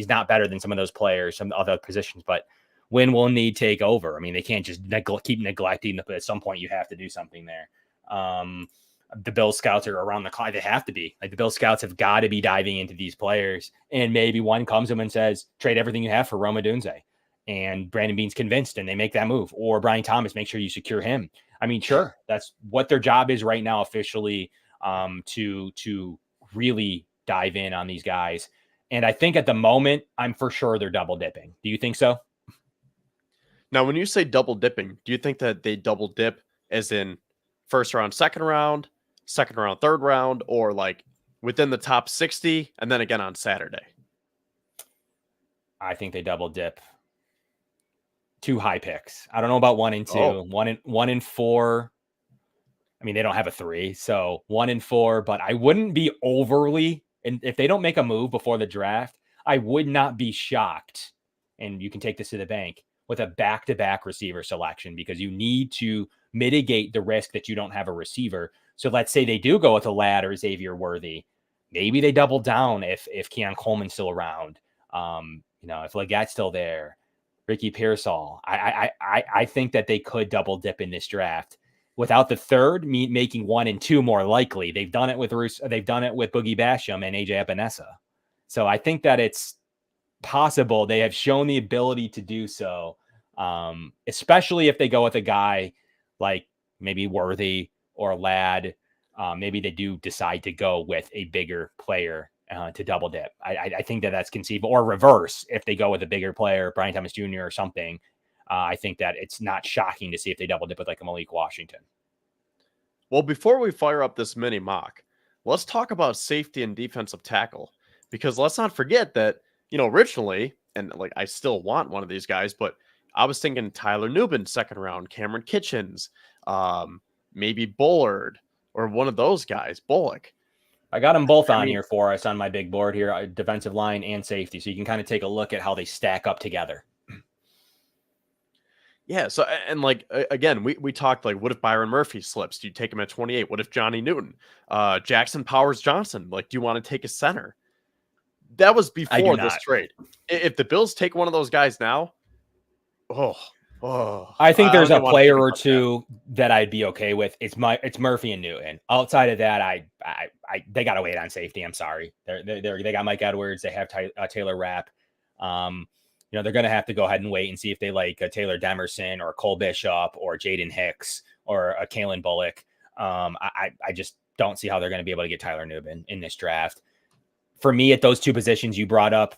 not better than some of those players, some other positions, but when will need take over? I mean, they can't just keep neglecting them. At some point, you have to do something there. The Bill scouts are around the clock. They have to be. Like the Bill scouts have got to be diving into these players. And maybe one comes to them and says, trade everything you have for Roma Dunze. And Brandon Beane's convinced and they make that move. Or Brian Thomas, make sure you secure him. I mean, sure, that's what their job is right now officially, to really dive in on these guys. And I think at the moment, I'm for sure they're double dipping. Do you think so? Now, when you say double dipping, do you think that they double dip as in first round, second round, third round, or like within the top 60 and then again on Saturday? I think they double dip. 2 high picks. I don't know about 1 and 2. Oh. 1 and 4. I mean, they don't have a 3, so 1 and 4. But I wouldn't be overly, and if they don't make a move before the draft, I would not be shocked. And you can take this to the bank with a back-to-back receiver selection, because you need to mitigate the risk that you don't have a receiver. So let's say they do go with a Ladd or Xavier Worthy. Maybe they double down if Keon Coleman's still around. If Legatte's still there. Ricky Pearsall. I think that they could double dip in this draft without the third, making 1 and 2 more likely. They've done it with Boogie Basham and AJ Epinesa. So I think that it's possible. They have shown the ability to do so, especially if they go with a guy like maybe Worthy or Ladd. Maybe they do decide to go with a bigger player to double dip. I think that that's conceivable, or reverse if they go with a bigger player, Brian Thomas Jr. or something. I think that it's not shocking to see if they double dip with like a Malik Washington. Well, before we fire up this mini mock, let's talk about safety and defensive tackle, because let's not forget that, originally, and like I still want one of these guys, but I was thinking Tyler Nubin, second round, Cameron Kitchens, maybe Bullard, or one of those guys, Bullock. I got them both on here for us on my big board here, defensive line and safety. So you can kind of take a look at how they stack up together. Yeah. So, and like, again, we talked like, what if Byron Murphy slips? Do you take him at 28? What if Johnny Newton, Jackson Powers Johnson? Like, do you want to take a center? That was before this trade. If the Bills take one of those guys now, I think there's a player or two that I'd be okay with. It's Murphy and Newton. Outside of that, they got to wait on safety. I'm sorry. They got Mike Edwards. They have Taylor Rapp. They're going to have to go ahead and wait and see if they like Taylor Demerson or Cole Bishop or Jaden Hicks or Kalen Bullock. I just don't see how they're going to be able to get Tyler Nubin in this draft. For me, at those two positions you brought up,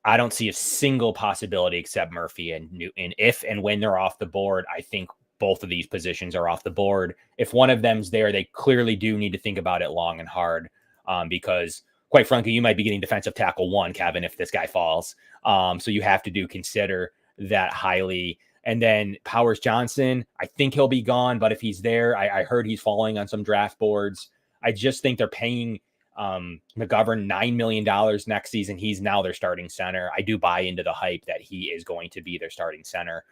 I don't see a single possibility except Murphy and Newton. If and when they're off the board, I think both of these positions are off the board. If one of them's there, they clearly do need to think about it long and hard, because quite frankly, you might be getting defensive tackle 1, Kevin, if this guy falls. So you have to consider that highly. And then Powers Johnson, I think he'll be gone, but if he's there, I heard he's falling on some draft boards. I just think they're paying McGovern $9 million next season. He's now their starting center. I do buy into the hype that he is going to be their starting center.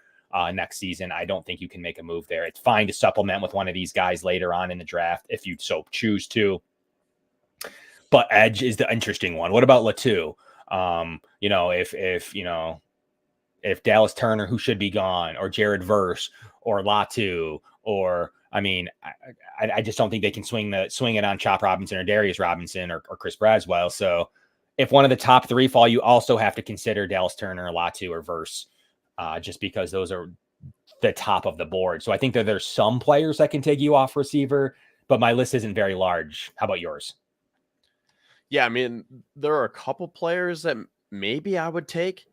next season. I don't think you can make a move there. It's fine to supplement with one of these guys later on in the draft if you so choose to. But edge is the interesting one. What about Latu? If Dallas Turner, who should be gone, or Jared Verse, or Latu, or I just don't think they can swing it on Chop Robinson or Darius Robinson or Chris Braswell. So if one of the top three fall, you also have to consider Dallas Turner, Latu, or Verse, just because those are the top of the board. So I think that there's some players that can take you off receiver, but my list isn't very large. How about yours? Yeah, I mean, there are a couple players that maybe I would take,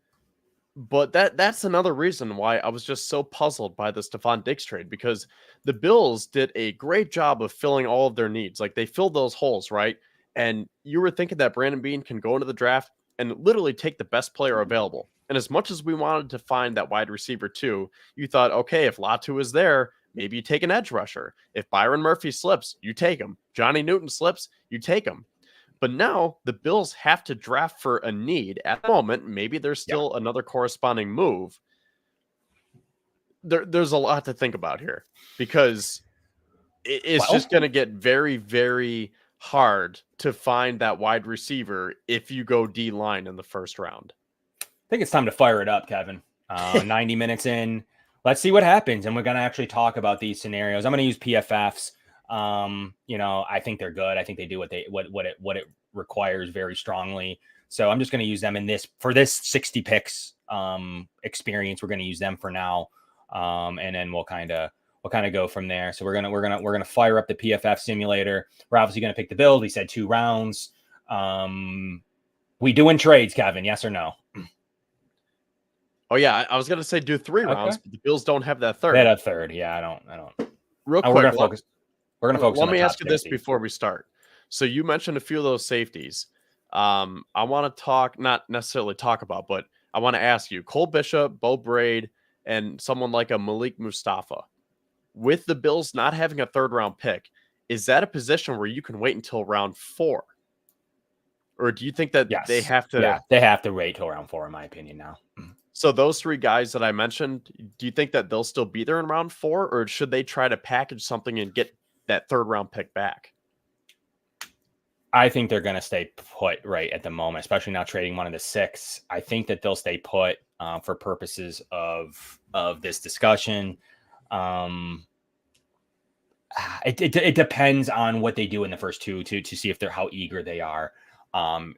but that's another reason why I was just so puzzled by the Stefon Diggs trade, because the Bills did a great job of filling all of their needs. Like, they filled those holes, right? And you were thinking that Brandon Beane can go into the draft and literally take the best player available. And as much as we wanted to find that wide receiver too, you thought, okay, if Latu is there, maybe you take an edge rusher. If Byron Murphy slips, you take him. Johnny Newton slips, you take him. But now the Bills have to draft for a need at the moment. Maybe there's still another corresponding move. There's a lot to think about here, because it's just going to get very, very hard to find that wide receiver if you go D-line in the first round. I think it's time to fire it up, Kevin. 90 minutes in. Let's see what happens. And we're going to actually talk about these scenarios. I'm going to use PFFs. I think they're good. I think they do what it requires very strongly. So I'm just going to use them for this 60 picks experience. We're going to use them for now. And then we'll kind of go from there. So we're going to fire up the PFF simulator. We're obviously going to pick the Bills. We said 2 rounds. We doing trades, Kevin? Yes or no? Oh yeah. I was going to say do 3 rounds, but the Bills don't have that third. They had a third. Yeah. I don't. Real quick. We're going to focus. We're going to focus. Let me ask you this before we start. So you mentioned a few of those safeties. I want to not necessarily talk about, but I want to ask you: Cole Bishop, Bo Braid, and someone like a Malik Mustafa. With the Bills not having a 3rd round pick, is that a position where you can wait until round 4? Or do you think that they have to? Yeah, they have to wait till round 4, in my opinion now. So those 3 guys that I mentioned, do you think that they'll still be there in round 4, or should they try to package something and get that 3rd round pick back? I think they're going to stay put right at the moment, especially now trading one of the 6. I think that they'll stay put for purposes of this discussion. It depends on what they do in the first 2 to see if how eager they are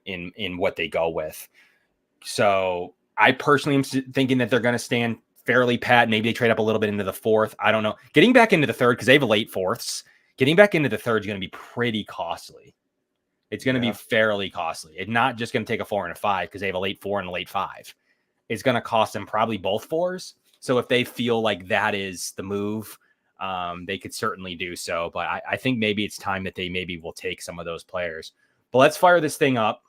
in what they go with. So I personally am thinking that they're going to stand fairly pat. Maybe they trade up a little bit into the 4th. I don't know. Getting back into the 3rd, because they have a late 4ths. Getting back into the 3rd is going to be pretty costly. It's going to be fairly costly. It's not just going to take a 4 and a 5 because they have a late 4 and a late 5. It's going to cost them probably both 4s. So if they feel like that is the move, they could certainly do so. But I think maybe it's time that they maybe will take some of those players. But let's fire this thing up.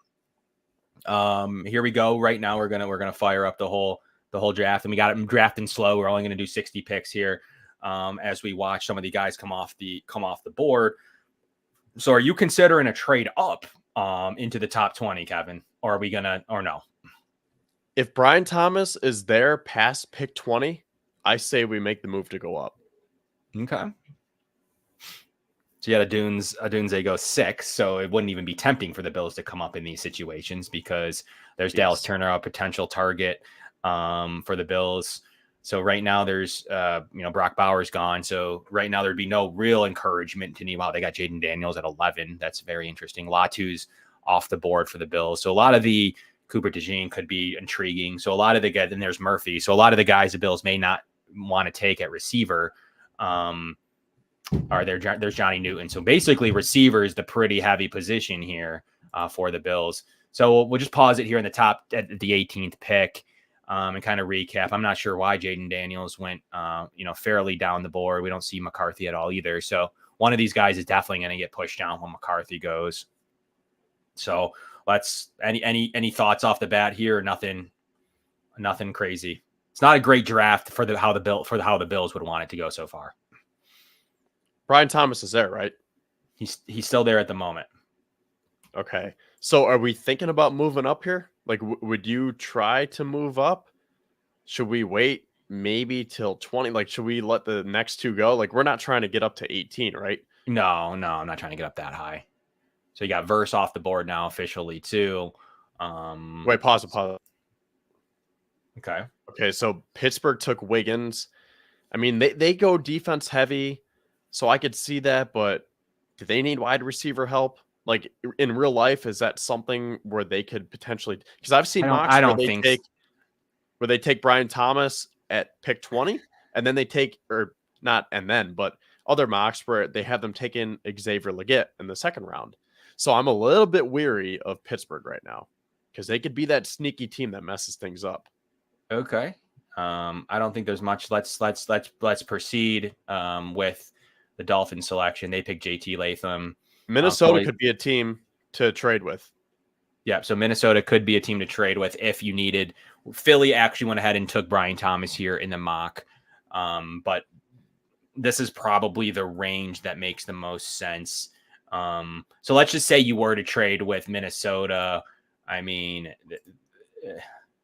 Here we go. Right now we're gonna fire up the whole draft, and we got it drafting slow. We're only going to do 60 picks here as we watch some of the guys come off the board. So are you considering a trade up into the top 20, Kevin? Or are we or no? If Brian Thomas is there past pick 20, I say we make the move to go up. Okay. So you had Adunze go 6, so it wouldn't even be tempting for the Bills to come up in these situations because there's Dallas Turner, a potential target for the Bills. So right now there's, Brock Bowers gone. So right now there'd be no real encouragement to wow, they got Jaden Daniels at 11. That's very interesting. Latu's off the board for the Bills. So a lot of the Cooper DeJean could be intriguing. So a lot of the guys, and there's Murphy. So a lot of the guys the Bills may not want to take at receiver there's Johnny Newton. So basically receiver is the pretty heavy position here for the Bills. So we'll just pause it here in the top at the 18th pick. And kind of recap. I'm not sure why Jaden Daniels went, fairly down the board. We don't see McCarthy at all either. So one of these guys is definitely going to get pushed down when McCarthy goes. So let's any thoughts off the bat here? Nothing crazy. It's not a great draft for how the Bills would want it to go so far. Brian Thomas is there, right? He's still there at the moment. Okay. So are we thinking about moving up here? Like, would you try to move up? Should we wait maybe till 20. Like, should we let the next two go? Like, we're not trying to get up to 18, right? No, I'm not trying to get up that high. So you got Verse off the board now officially too. Wait, pause. Okay. Okay, so Pittsburgh took Wiggins. I mean, they go defense heavy, so I could see that, but do they need wide receiver help? Like in real life, is that something where they could potentially? Because I've seen mocks I where don't think they take Brian Thomas at pick 20, and then they take or not, and then but other mocks where they have them take in Xavier Leggett in the second round. So I'm a little bit weary of Pittsburgh right now because they could be that sneaky team that messes things up. Okay. I don't think there's much. Let's proceed with the Dolphin selection. They pick JT Latham. Minnesota could be a team to trade with. Yeah, so Minnesota could be a team to trade with if you needed. Philly actually went ahead and took Brian Thomas here in the mock, but this is probably the range that makes the most sense. So let's just say you were to trade with Minnesota. I mean,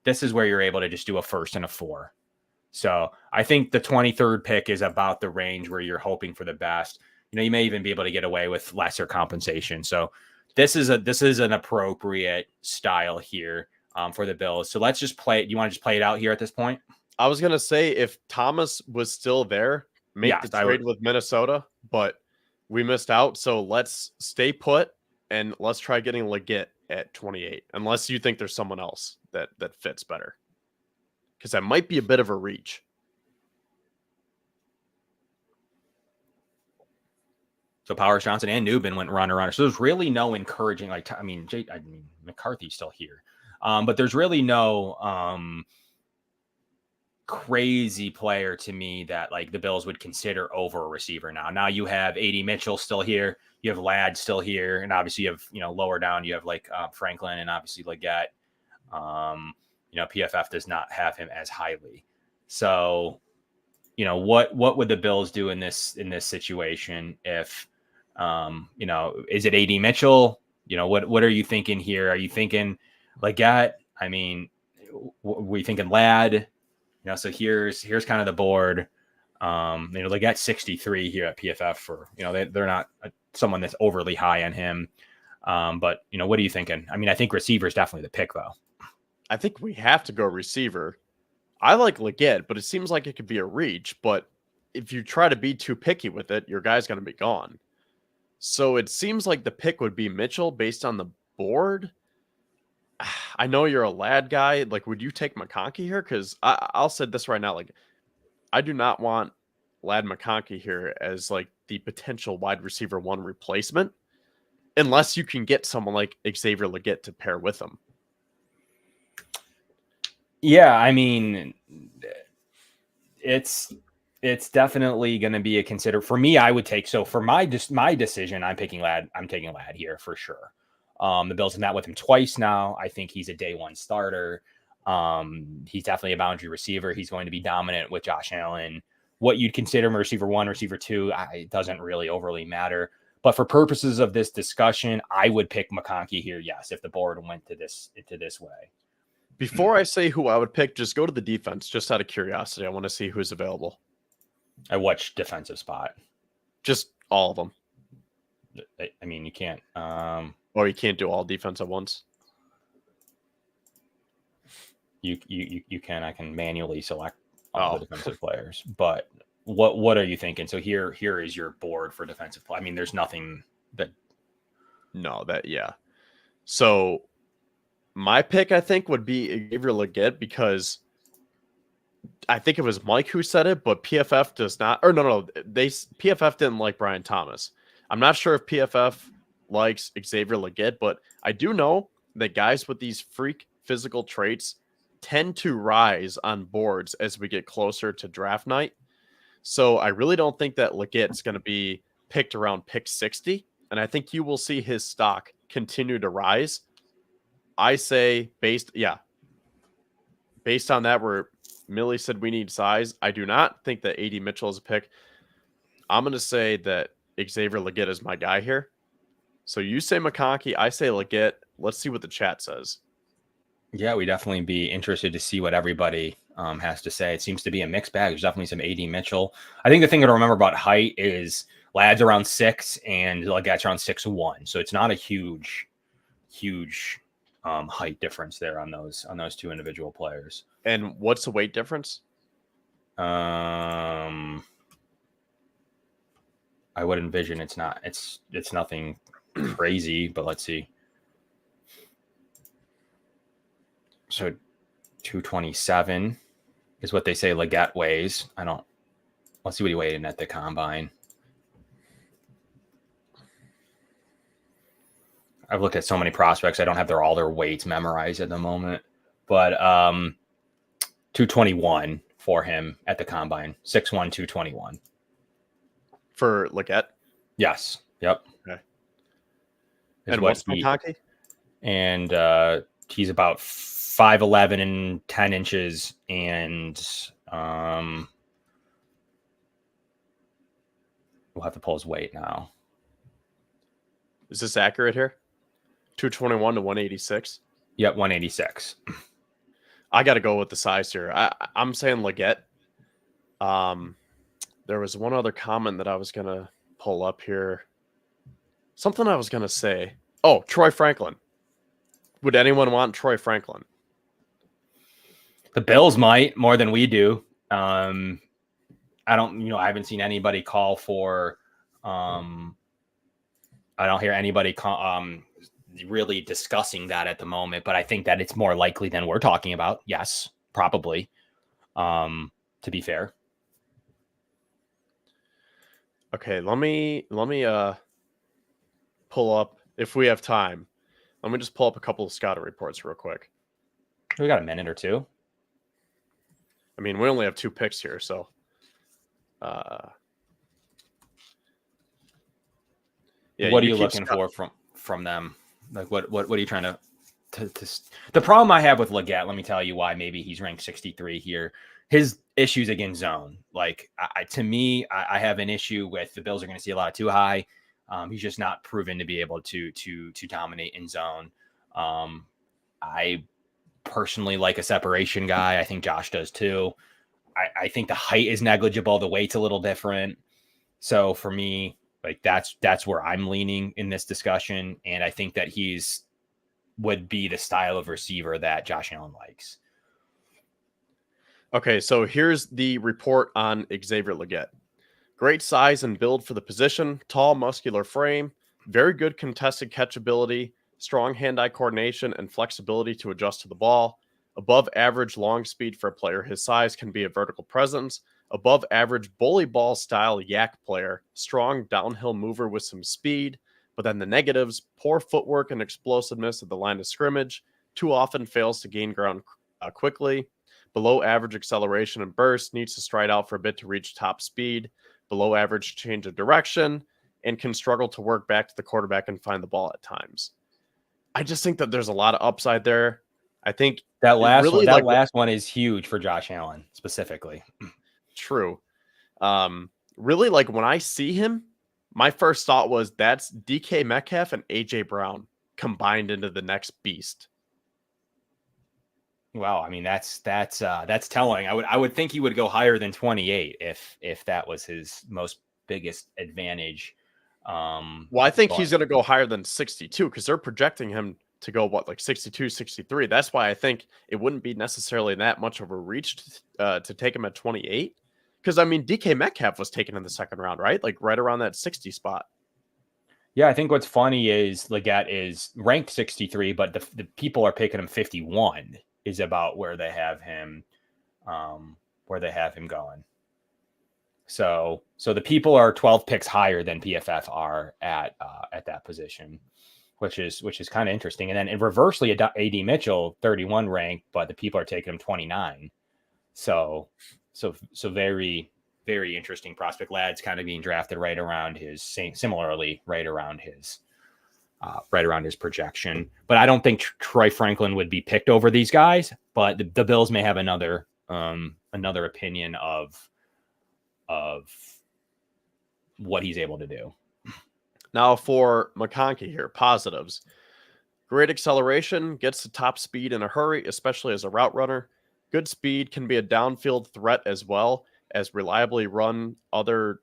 this is where you're able to just do a first and a 4. So I think the 23rd pick is about the range where you're hoping for the best. You know, you may even be able to get away with lesser compensation. So this is an appropriate style here for the Bills. So let's just play it. You want to just play it out here at this point? I was gonna say if Thomas was still there, make the trade with Minnesota, but we missed out. So let's stay put and let's try getting Leggett at 28, unless you think there's someone else that fits better. Because that might be a bit of a reach. So Powers Johnson and Newman went runner. So there's really no encouraging. McCarthy's still here, but there's really no crazy player to me that like the Bills would consider over a receiver now. Now you have A.D. Mitchell still here, you have Ladd still here, and obviously you have lower down you have like Franklin and obviously Leggett. PFF does not have him as highly. So, what would the Bills do in this situation if, is it A.D. Mitchell? What are you thinking here? Are you thinking Leggett? I mean, were you thinking Ladd? So here's kind of the board. Leggett 63 here at PFF for, they're not someone that's overly high on him. But what are you thinking? I mean, I think receiver is definitely the pick though. I think we have to go receiver. I like Leggett, but it seems like it could be a reach. But if you try to be too picky with it, your guy's going to be gone. So it seems like the pick would be Mitchell based on the board. I know you're a Ladd guy. Like, would you take McConkey here? Because I'll say this right now. Like, I do not want Ladd McConkey here as like the potential wide receiver 1 replacement, unless you can get someone like Xavier Leggett to pair with him. Yeah, I mean, it's definitely going to be a consider for me. I would take for my decision. I'm taking Ladd here for sure. The Bills have met with him twice now. I think he's a day 1 starter. He's definitely a boundary receiver. He's going to be dominant with Josh Allen. What you'd consider him receiver 1, receiver 2, it doesn't really overly matter. But for purposes of this discussion, I would pick McConkey here. Yes, if the board went to this way. Before I say who I would pick, just go to the defense, just out of curiosity. I want to see who's available. At what defensive spot? Just all of them. I mean, you can't. You can't do all defense at once. You can. I can manually select all the defensive players. But what are you thinking? So here is your board for defensive play. I mean, there's nothing that. No, yeah. So my pick, I think, would be Xavier Leggett because I think it was Mike who said it, but PFF does not. Or no, PFF didn't like Brian Thomas. I'm not sure if PFF likes Xavier Leggett, but I do know that guys with these freak physical traits tend to rise on boards as we get closer to draft night. So I really don't think that Leggett's going to be picked around pick 60, and I think you will see his stock continue to rise. I say based on that, where Millie said we need size, I do not think that A.D. Mitchell is a pick. I'm going to say that Xavier Leggett is my guy here. So you say McConkey, I say Leggett. Let's see what the chat says. Yeah, we definitely be interested to see what everybody has to say. It seems to be a mixed bag. There's definitely some AD Mitchell. I think the thing to remember about height is Ladd's around 6 and Legat's around 6'1". So it's not a huge height difference there on those two individual players. And what's the weight difference? I would envision it's nothing crazy, but let's see. So 227 is what they say Legat weighs. Let's see what he weighed in at the combine. I've looked at so many prospects. I don't have all their weights memorized at the moment, but 221 for him at the combine. 6'1", 221 for Legat. Yes. Yep. Okay. And what's McConkey? And he's about 5'11" and 10 inches, and we'll have to pull his weight now. Is this accurate here? 221 to 186. Yep, 186. I got to go with the size here. I'm saying Legat. There was one other comment that I was going to pull up here. Something I was going to say. Oh, Troy Franklin. Would anyone want Troy Franklin? The Bills might more than we do. I haven't seen anybody call for. I don't hear anybody really discussing that at the moment, but I think that it's more likely than we're talking about. Yes, probably. To be fair. Okay, let me pull up, if we have time. Let me just pull up a couple of scouting reports real quick. We got a minute or two. I mean, we only have 2 picks here, so yeah. What are you looking for from them? Like what are you trying to the problem I have with Legat, let me tell you why maybe he's ranked 63 here. His issues against zone. Like to me, I have an issue with the Bills are going to see a lot of too high. He's just not proven to be able to dominate in zone. I personally like a separation guy. I think Josh does too. I think the height is negligible. The weight's a little different. So for me, like that's where I'm leaning in this discussion. And I think that would be the style of receiver that Josh Allen likes. Okay, so here's the report on Xavier Legat. Great size and build for the position, tall, muscular frame, very good contested catchability, strong hand-eye coordination, and flexibility to adjust to the ball. Above average long speed for a player his size, can be a vertical presence. Above average bully ball style yak player, strong downhill mover with some speed. But then the negatives: poor footwork and explosiveness at the line of scrimmage, too often fails to gain ground quickly. Below average acceleration and burst, needs to stride out for a bit to reach top speed. Below average change of direction, and can struggle to work back to the quarterback and find the ball at times. I just think that there's a lot of upside there. I think that last one is huge for Josh Allen specifically. True. Really, like when I see him, my first thought was that's DK Metcalf and AJ Brown combined into the next beast. Wow, I mean that's telling. I would think he would go higher than 28 if that was his most biggest advantage. Well, I think he's going to go higher than 62 because they're projecting him to go like 62, 63. That's why I think it wouldn't be necessarily that much of a reach to take him at 28. Because I mean, DK Metcalf was taken in the second round, right? Like right around that 60 spot. Yeah, I think what's funny is Legat is ranked 63, but the people are picking him 51 is about where they have him going. So the people are 12 picks higher than PFF are at that position, which is kind of interesting. And then reversely, AD Mitchell 31 ranked, but the people are taking him 29. So very, very interesting prospect. Ladd's kind of being drafted right around his projection. But I don't think Troy Franklin would be picked over these guys. But the Bills may have another opinion of what he's able to do. Now for McConkey here, positives. Great acceleration, gets to top speed in a hurry, especially as a route runner. good speed, can be a downfield threat as well as reliably run other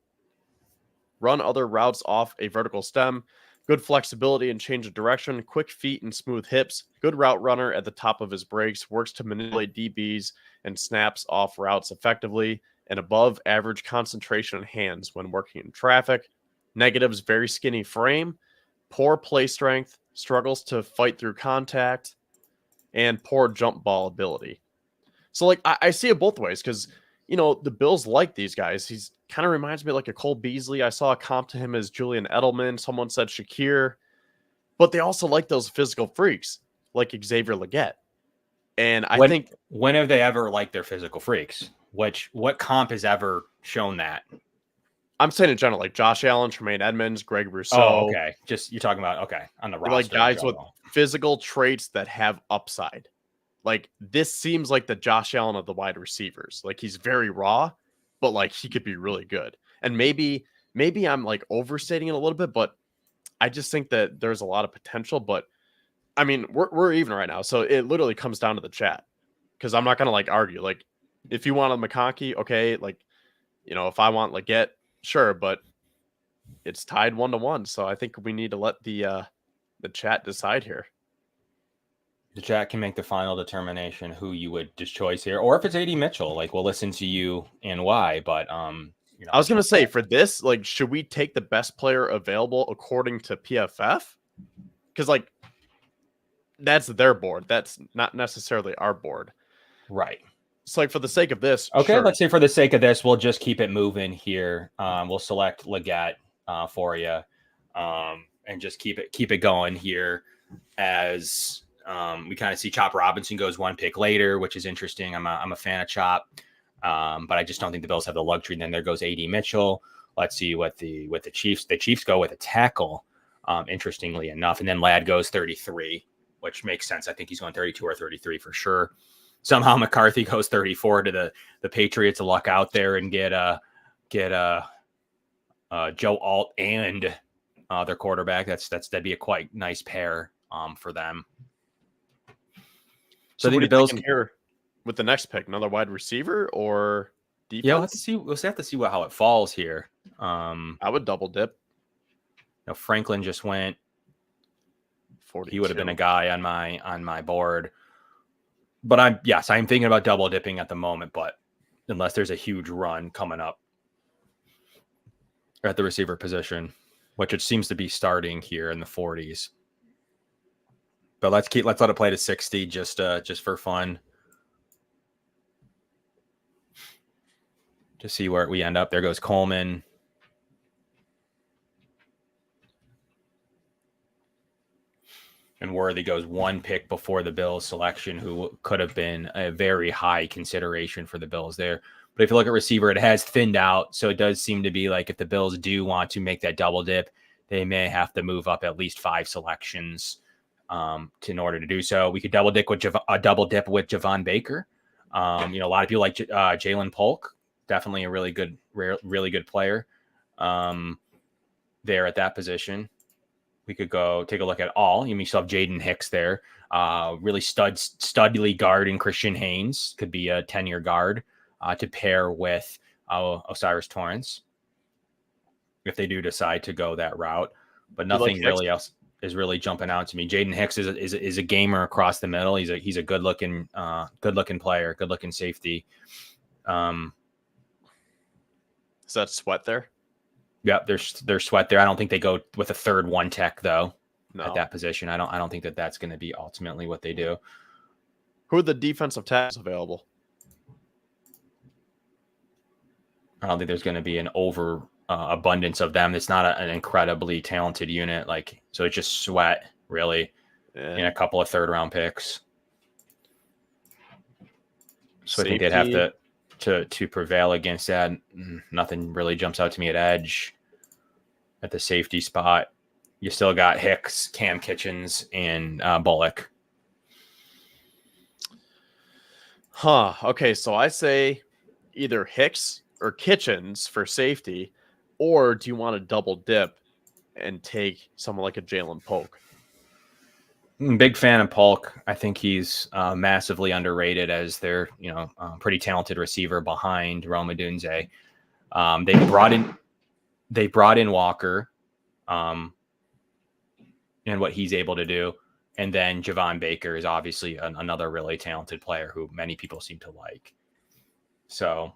routes off a vertical stem. Good flexibility and change of direction, quick feet and smooth hips. Good route runner at the top of his breaks, works to manipulate DBs and snaps off routes effectively, and above average concentration in hands when working in traffic. Negatives, very skinny frame, poor play strength, struggles to fight through contact, and poor jump ball ability. So, like, I see it both ways because, the Bills like these guys. He's kind of reminds me like a Cole Beasley. I saw a comp to him as Julian Edelman. Someone said Shakir, but they also like those physical freaks like Xavier Legette. And I think when have they ever liked their physical freaks? What comp has ever shown that? I'm saying in general, like Josh Allen, Tremaine Edmonds, Greg Rousseau. Oh, okay. Just you're talking about on the roster. Like guys with physical traits that have upside. Like this seems like the Josh Allen of the wide receivers. Like he's very raw, but like he could be really good. And maybe I'm like overstating it a little bit, but I just think that there's a lot of potential. But I mean, we're even right now, so it literally comes down to the chat because I'm not gonna like argue. Like if you want a McConkey, okay, like if I want Legette, sure, but it's tied 1-1. So I think we need to let the chat decide here. The chat can make the final determination who you would just choice here, or if it's AD Mitchell, like we'll listen to you and why. But I was gonna say for this, like, should we take the best player available according to PFF? Because like that's their board. That's not necessarily our board. Right. So like for the sake of this, okay, sure. Let's say for the sake of this, we'll just keep it moving here. We'll select Legette for you, and just keep it going here as we kind of see Chop Robinson goes one pick later, which is interesting. I'm a fan of Chop, but I just don't think the Bills have the luxury. And then there goes AD Mitchell. Let's see what the Chiefs. The Chiefs go with a tackle, interestingly enough, and then Ladd goes 33, which makes sense. I think he's going 32 or 33 for sure. Somehow McCarthy goes 34 to the Patriots to luck out there and get Joe Alt and their quarterback. That'd be a quite nice pair for them. So I think the Bills here with the next pick, another wide receiver or defense. Yeah, we'll have to see how it falls here. I would double dip. Franklin just went 42. He would have been a guy on my board. But I'm thinking about double dipping at the moment, but unless there's a huge run coming up at the receiver position, which it seems to be starting here in the 40s. But let's let it play to 60 just for fun. To see where we end up. There goes Coleman. And Worthy goes one pick before the Bills selection, who could have been a very high consideration for the Bills there. But if you look at receiver, it has thinned out. So it does seem to be like if the Bills do want to make that double dip, they may have to move up at least 5 selections in order to do so. We could double dip with Javon Baker. A lot of people like Jalen Polk, definitely a really good player there at that position. We could go take a look at all. You still have Jaden Hicks there. Really studly guard in Christian Haynes. Could be a 10-year guard to pair with Osiris Torrance if they do decide to go that route. But nothing really else is really jumping out to me. Jaden Hicks is a gamer across the middle. He's a good looking player, good looking safety. Is that Sweat there? Yeah, there's Sweat there. I don't think they go with a third one tech though. No. At that position. I don't think that's going to be ultimately what they do. Who are the defensive tackles available? I don't think there's going to be an over abundance of them. It's not an incredibly talented unit. So it's just Sweat really in a couple of third round picks. So safety. I think they'd have to prevail against that. Nothing really jumps out to me at edge at the safety spot. You still got Hicks, Cam Kitchens, and Bullock. Okay, so I say either Hicks or Kitchens for safety, or do you want to double dip and take someone like a Jalen Polk? Big fan of Polk. I think he's massively underrated as their, pretty talented receiver behind Rome Odunze. They brought in Walker, and what he's able to do, and then Javon Baker is obviously another really talented player who many people seem to like. So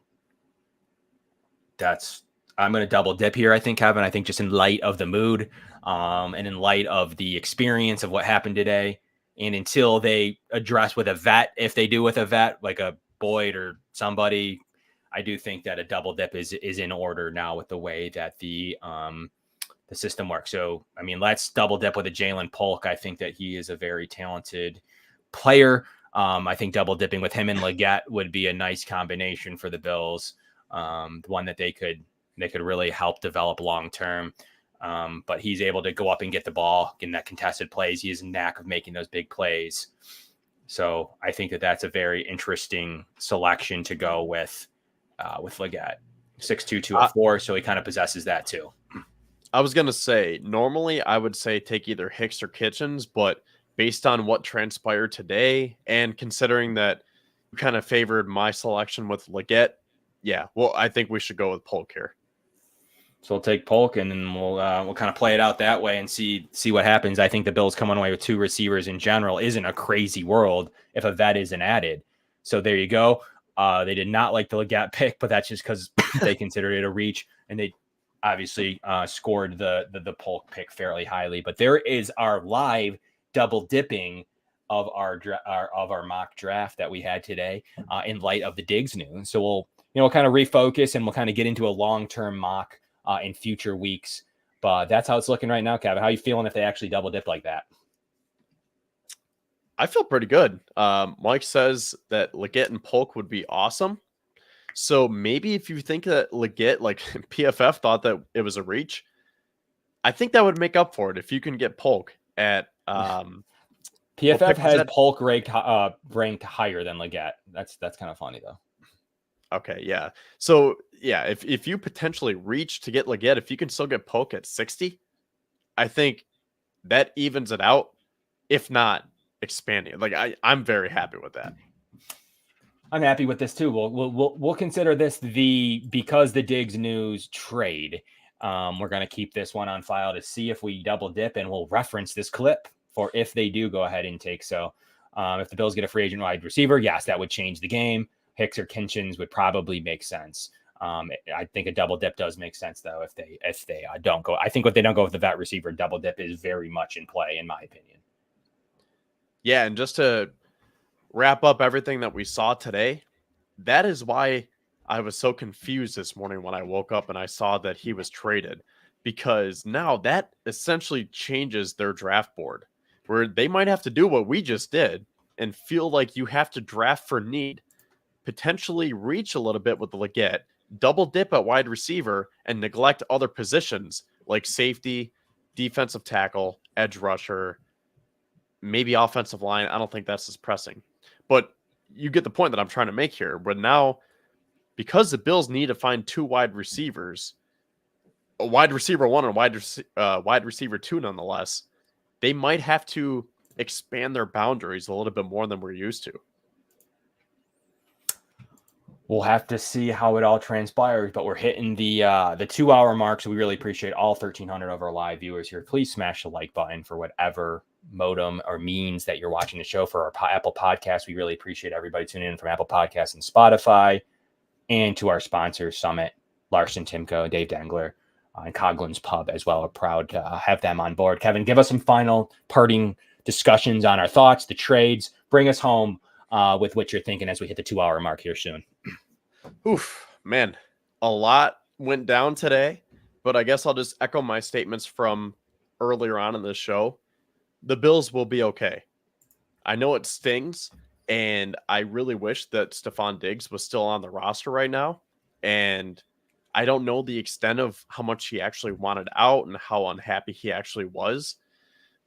I'm going to double dip here, I think, Kevin. I think just in light of the mood, and in light of the experience of what happened today, and until they address with a vet, if they do with a vet, like a Boyd or somebody, I do think that a double dip is in order now with the way that the system works. So, I mean, let's double dip with a Jalen Polk. I think that he is a very talented player. I think double dipping with him and Leggett would be a nice combination for the Bills. One that they could really help develop long term. But he's able to go up and get the ball in that contested plays. He has a knack of making those big plays. So I think that that's a very interesting selection to go with Leggett. 6'2", 204. So he kind of possesses that too. I was going to say, normally I would say take either Hicks or Kitchens, but based on what transpired today and considering that you kind of favored my selection with Leggett, yeah, well, I think we should go with Polk here. So we'll take Polk, and then we'll kind of play it out that way and see what happens. I think the Bills coming away with two receivers in general isn't a crazy world if a vet isn't added. So there you go. They did not like the Leggett pick, but that's just because they considered it a reach, and they obviously scored the Polk pick fairly highly. But there is our live double dipping of our mock draft that we had today in light of the Diggs news. So we'll kind of refocus, and we'll kind of get into a long-term mock in future weeks. But that's how it's looking right now, Kevin. How are you feeling if they actually double dip like that? I feel pretty good. Mike says that Leggett and Polk would be awesome. So maybe if you think that Leggett, like PFF thought that it was a reach, I think that would make up for it if you can get Polk at PFF has Polk ranked higher than Leggett. That's kind of funny though. Okay, yeah. So yeah, if you potentially reach to get Leggett, if you can still get Polk at 60, I think that evens it out. If not expanding, like I'm very happy with that. I'm happy with this too. We'll consider this because the Diggs news trade. We're going to keep this one on file to see if we double dip, and we'll reference this clip for if they do go ahead and take. So if the Bills get a free agent wide receiver, yes, that would change the game. Hicks or Kitchens would probably make sense. I think a double dip does make sense though if they don't go. I think if they don't go with the vet receiver, double dip is very much in play in my opinion. Yeah, and just to wrap up everything that we saw today, that is why I was so confused this morning when I woke up and I saw that he was traded, because now that essentially changes their draft board, where they might have to do what we just did and feel like you have to draft for need, potentially reach a little bit with the Leggett, double dip at wide receiver, and neglect other positions like safety, defensive tackle, edge rusher, maybe offensive line. I don't think that's as pressing. But you get the point that I'm trying to make here. But now, because the Bills need to find two wide receivers, a wide receiver one and wide receiver two nonetheless, they might have to expand their boundaries a little bit more than we're used to. We'll have to see how it all transpires, but we're hitting the 2-hour mark, so we really appreciate all 1,300 of our live viewers here. Please smash the like button for whatever modem or means that you're watching the show. For our Apple Podcast, we really appreciate everybody tuning in from Apple Podcasts and Spotify, and to our sponsors, Summit, Larson-Timko, Dave Dengler, and Coughlan's Pub as well. We're proud to have them on board. Kevin, give us some final parting discussions on our thoughts, the trades. Bring us home with what you're thinking as we hit the 2-hour mark here soon. Oof, man, a lot went down today, but I guess I'll just echo my statements from earlier on in the show. The Bills will be okay. I know it stings, and I really wish that Stefon Diggs was still on the roster right now, and I don't know the extent of how much he actually wanted out and how unhappy he actually was,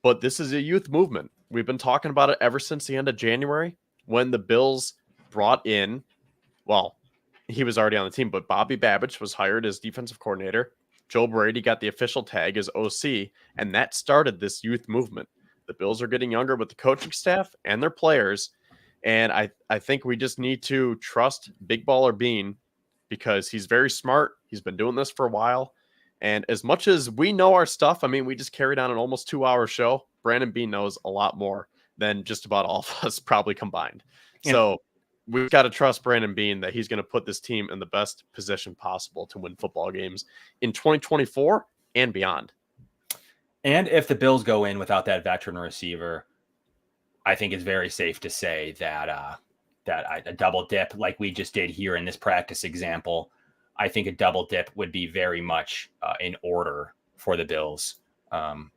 but this is a youth movement. We've been talking about it ever since the end of January when the Bills brought in, well, he was already on the team, but Bobby Babich was hired as defensive coordinator. Joe Brady got the official tag as OC, and that started this youth movement. The Bills are getting younger with the coaching staff and their players. And I think we just need to trust Big Baller Bean because he's very smart. He's been doing this for a while. And as much as we know our stuff, I mean, we just carried on an almost 2-hour show. Brandon Bean knows a lot more than just about all of us probably combined. So we've got to trust Brandon Bean that he's going to put this team in the best position possible to win football games in 2024 and beyond. And if the Bills go in without that veteran receiver, I think it's very safe to say that a double dip like we just did here in this practice example, I think a double dip would be very much in order for the Bills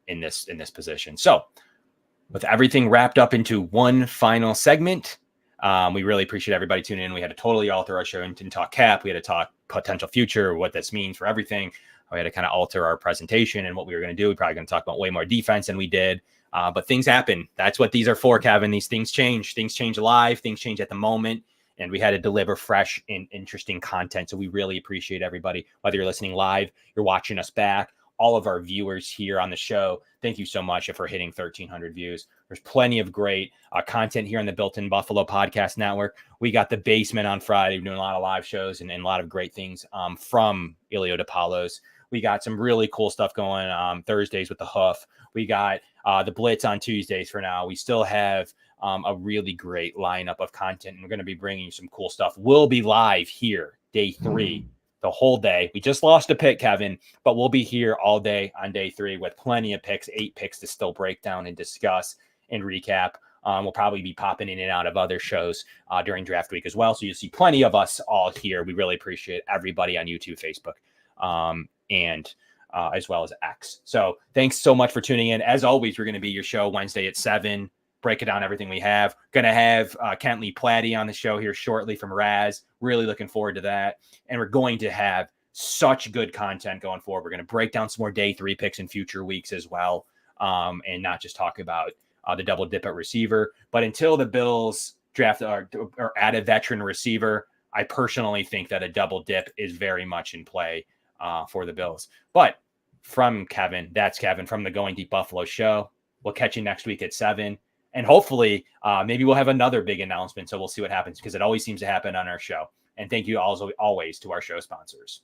in this position. So with everything wrapped up into one final segment, we really appreciate everybody tuning in. We had to totally alter our show and didn't talk cap. We had to talk potential future, what this means for everything. We had to kind of alter our presentation and what we were going to do. We're probably going to talk about way more defense than we did. But things happen. That's what these are for, Kevin. These things change. Things change live. Things change at the moment. And we had to deliver fresh and interesting content. So we really appreciate everybody, whether you're listening live, you're watching us back, all of our viewers here on the show. Thank you so much for hitting 1,300 views. There's plenty of great content here on the Built in Buffalo Podcast Network. We got The Basement on Friday. We're doing a lot of live shows and a lot of great things from Ilio DePaulo's. We got some really cool stuff going on Thursdays with The Hoof. We got the Blitz on Tuesdays for now. We still have a really great lineup of content, and we're going to be bringing you some cool stuff. We'll be live here day 3, the whole day. We just lost a pick, Kevin, but we'll be here all day on day 3 with plenty of picks, 8 picks to still break down and discuss and recap. We'll probably be popping in and out of other shows during draft week as well. So you'll see plenty of us all here. We really appreciate everybody on YouTube, Facebook, and as well as X. So thanks so much for tuning in. As always, we're going to be your show Wednesday at 7. Break it down, everything we have. Going to have Kentley Platty on the show here shortly from Raz. Really looking forward to that. And we're going to have such good content going forward. We're going to break down some more day 3 picks in future weeks as well, and not just talk about the double dip at receiver. But until the Bills draft or add a veteran receiver, I personally think that a double dip is very much in play for the Bills. But from Kevin, that's Kevin from the Going Deep Buffalo show. We'll catch you next week at 7. And hopefully, maybe we'll have another big announcement. So we'll see what happens because it always seems to happen on our show. And thank you also always to our show sponsors.